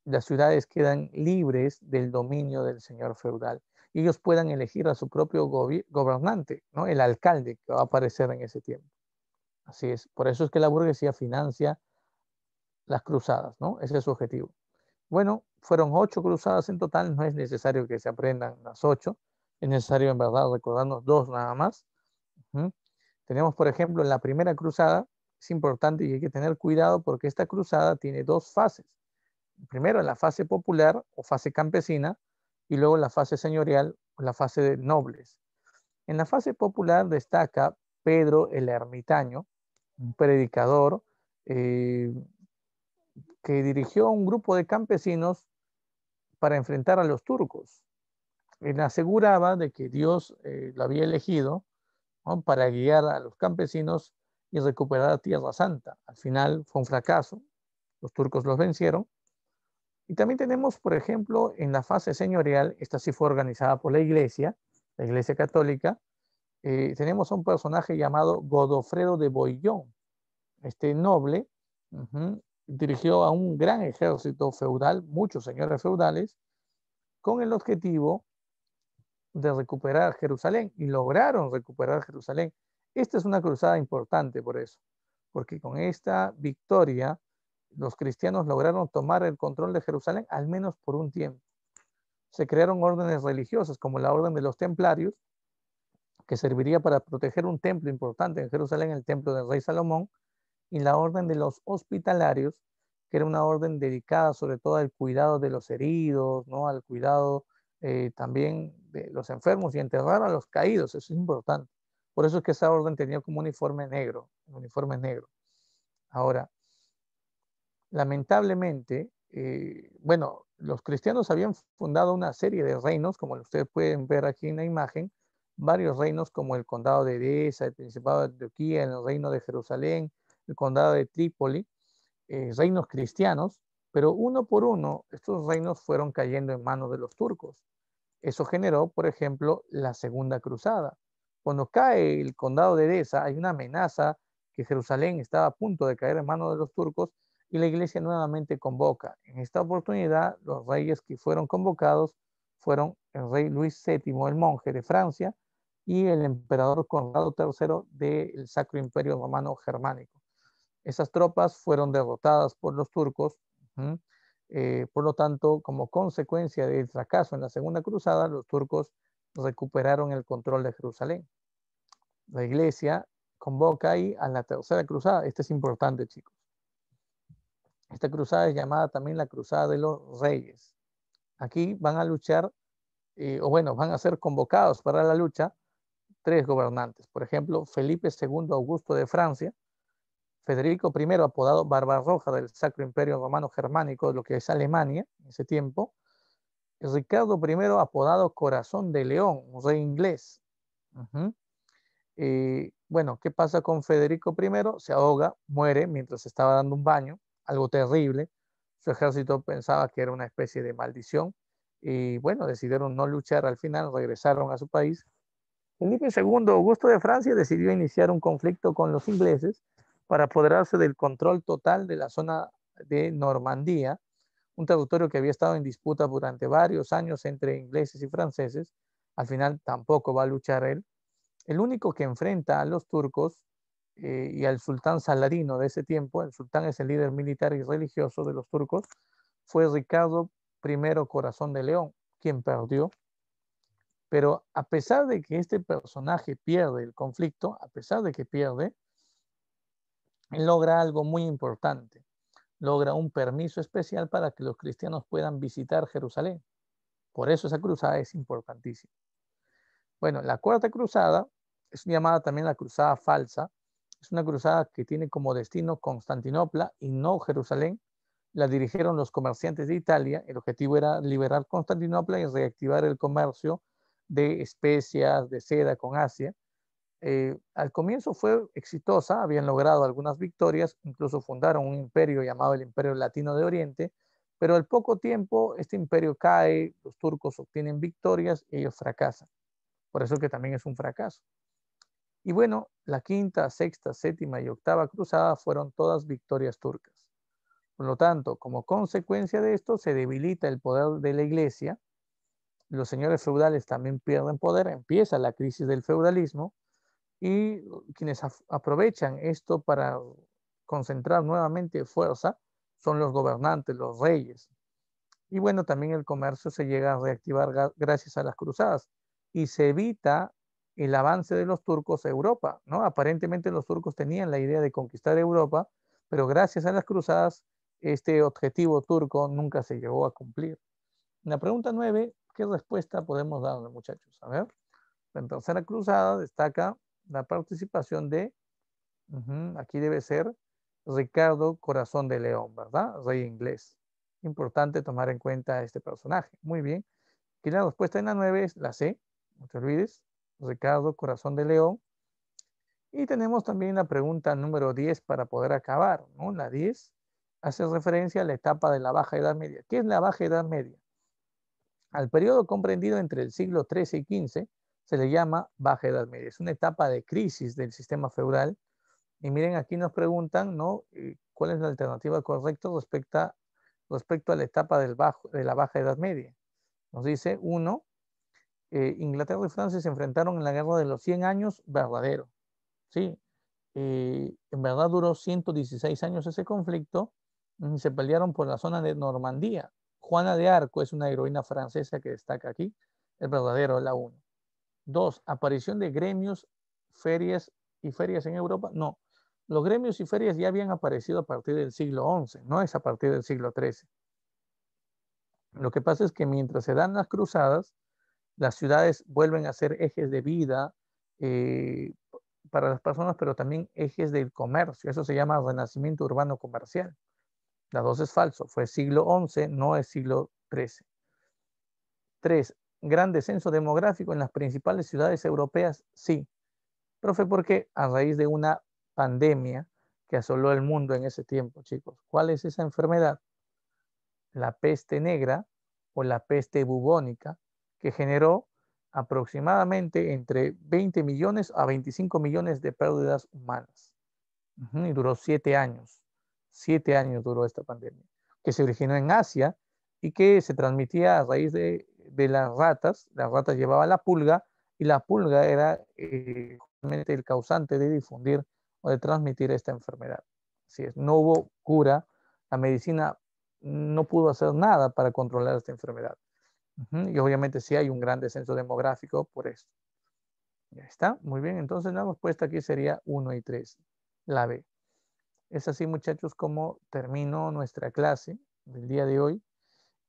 las ciudades quedan libres del dominio del señor feudal y ellos puedan elegir a su propio gobernante, ¿no? El alcalde que va a aparecer en ese tiempo. Así es, por eso es que la burguesía financia las cruzadas, ¿no? Ese es su objetivo. Bueno, fueron 8 cruzadas en total, no es necesario que se aprendan las 8, es necesario en verdad recordarnos 2 nada más. Tenemos, por ejemplo, en la primera cruzada, es importante y hay que tener cuidado porque esta cruzada tiene 2 fases. Primero la fase popular o fase campesina y luego la fase señorial o la fase de nobles. En la fase popular destaca Pedro el Ermitaño, un predicador que dirigió a un grupo de campesinos para enfrentar a los turcos. Él aseguraba de que Dios lo había elegido, ¿no? Para guiar a los campesinos y recuperar Tierra Santa. Al final fue un fracaso, los turcos los vencieron. Y también tenemos, por ejemplo, en la fase señorial, esta sí fue organizada por la Iglesia Católica, tenemos a un personaje llamado Godofredo de Boillón. Este noble dirigió a un gran ejército feudal, muchos señores feudales, con el objetivo de recuperar Jerusalén y lograron recuperar Jerusalén. Esta es una cruzada importante por eso, porque con esta victoria los cristianos lograron tomar el control de Jerusalén al menos por un tiempo. Se crearon órdenes religiosas como la orden de los templarios, que serviría para proteger un templo importante en Jerusalén, el templo del rey Salomón, y la orden de los hospitalarios, que era una orden dedicada sobre todo al cuidado de los heridos, ¿no? Al cuidado también de los enfermos y enterrar a los caídos, eso es importante. Por eso es que esa orden tenía como uniforme negro, Ahora, lamentablemente, bueno, los cristianos habían fundado una serie de reinos, como ustedes pueden ver aquí en la imagen, varios reinos como el condado de Edesa, el principado de Antioquía, el reino de Jerusalén, el condado de Trípoli, reinos cristianos, pero uno por uno estos reinos fueron cayendo en manos de los turcos. Eso generó, por ejemplo, la Segunda Cruzada. Cuando cae el condado de Edesa, hay una amenaza que Jerusalén estaba a punto de caer en manos de los turcos y la iglesia nuevamente convoca. En esta oportunidad, los reyes que fueron convocados fueron el rey Luis VII, el monje de Francia, y el emperador Conrado III del Sacro Imperio Romano Germánico. Esas tropas fueron derrotadas por los turcos. Por lo tanto, como consecuencia del fracaso en la Segunda Cruzada, los turcos recuperaron el control de Jerusalén. La iglesia convoca ahí a la Tercera Cruzada. Esta es importante, chicos. Esta cruzada es llamada también la Cruzada de los Reyes. Aquí van a luchar, o bueno, van a ser convocados para la lucha 3 gobernantes. Por ejemplo, Felipe II Augusto de Francia, Federico I, apodado Barbarroja del Sacro Imperio Romano Germánico, lo que es Alemania en ese tiempo. Ricardo I, apodado Corazón de León, un rey inglés. Bueno, ¿qué pasa con Federico I? Se ahoga, muere mientras estaba dando un baño, algo terrible. Su ejército pensaba que era una especie de maldición y bueno, decidieron no luchar al final, regresaron a su país. Felipe II Augusto de Francia decidió iniciar un conflicto con los ingleses para apoderarse del control total de la zona de Normandía, un territorio que había estado en disputa durante varios años entre ingleses y franceses. Al final tampoco va a luchar él. El único que enfrenta a los turcos y al sultán Saladino de ese tiempo, el sultán es el líder militar y religioso de los turcos, fue Ricardo I Corazón de León, quien perdió. Pero a pesar de que este personaje pierde el conflicto, a pesar de que pierde, él logra algo muy importante. Logra un permiso especial para que los cristianos puedan visitar Jerusalén. Por eso esa cruzada es importantísima. Bueno, la Cuarta Cruzada es llamada también la Cruzada Falsa. Es una cruzada que tiene como destino Constantinopla y no Jerusalén. La dirigieron los comerciantes de Italia. El objetivo era liberar Constantinopla y reactivar el comercio de especias, de seda con Asia. Al comienzo fue exitosa, habían logrado algunas victorias, incluso fundaron un imperio llamado el Imperio Latino de Oriente, pero al poco tiempo este imperio cae, los turcos obtienen victorias y ellos fracasan. Por eso que también es un fracaso. Y bueno, la quinta, sexta, séptima y octava cruzada fueron todas victorias turcas. Por lo tanto, como consecuencia de esto, se debilita el poder de la iglesia, los señores feudales también pierden poder, empieza la crisis del feudalismo y quienes aprovechan esto para concentrar nuevamente fuerza son los gobernantes, los reyes. Y bueno, también el comercio se llega a reactivar gracias a las cruzadas y se evita el avance de los turcos a Europa, ¿no? Aparentemente los turcos tenían la idea de conquistar Europa, pero gracias a las cruzadas este objetivo turco nunca se llegó a cumplir. En la pregunta 9, ¿qué respuesta podemos darle, muchachos? A ver, en tercera cruzada destaca la participación de, aquí debe ser Ricardo Corazón de León, ¿verdad? Rey inglés. Importante tomar en cuenta este personaje. Muy bien. Aquí la respuesta en la 9 es la C, no te olvides, Ricardo Corazón de León. Y tenemos también la pregunta número 10 para poder acabar, ¿no? La 10 hace referencia a la etapa de la Baja Edad Media. ¿Qué es la Baja Edad Media? Al periodo comprendido entre el siglo XIII y XV se le llama Baja Edad Media. Es una etapa de crisis del sistema feudal. Y miren, aquí nos preguntan, ¿no? ¿Cuál es la alternativa correcta respecto a la etapa de la Baja Edad Media? Nos dice, 1, Inglaterra y Francia se enfrentaron en la Guerra de los 100 años verdadero. Sí, en verdad duró 116 años ese conflicto. Se pelearon por la zona de Normandía. Juana de Arco es una heroína francesa que destaca aquí. El verdadero, la 1. 2, aparición de gremios, ferias y ferias en Europa. No, los gremios y ferias ya habían aparecido a partir del siglo XI, no es a partir del siglo XIII. Lo que pasa es que mientras se dan las cruzadas, las ciudades vuelven a ser ejes de vida para las personas, pero también ejes del comercio. Eso se llama renacimiento urbano comercial. La 2 es falso, fue siglo XI, no es siglo XIII. 3, gran descenso demográfico en las principales ciudades europeas, sí. Profe, ¿por qué? A raíz de una pandemia que asoló el mundo en ese tiempo, chicos. ¿Cuál es esa enfermedad? La peste negra o la peste bubónica, que generó aproximadamente entre 20 millones a 25 millones de pérdidas humanas. Y duró 7 años. 7 años duró esta pandemia, que se originó en Asia y que se transmitía a raíz de las ratas. Las ratas llevaban la pulga y la pulga era justamente el causante de difundir o de transmitir esta enfermedad. Así es, no hubo cura, la medicina no pudo hacer nada para controlar esta enfermedad. Y obviamente sí hay un gran descenso demográfico por esto. Ya está, muy bien. Entonces la respuesta aquí sería 1 y 3, la B. Es así, muchachos, como termino nuestra clase del día de hoy.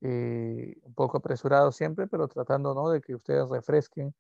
Un poco apresurado siempre, pero tratando, ¿no?, de que ustedes refresquen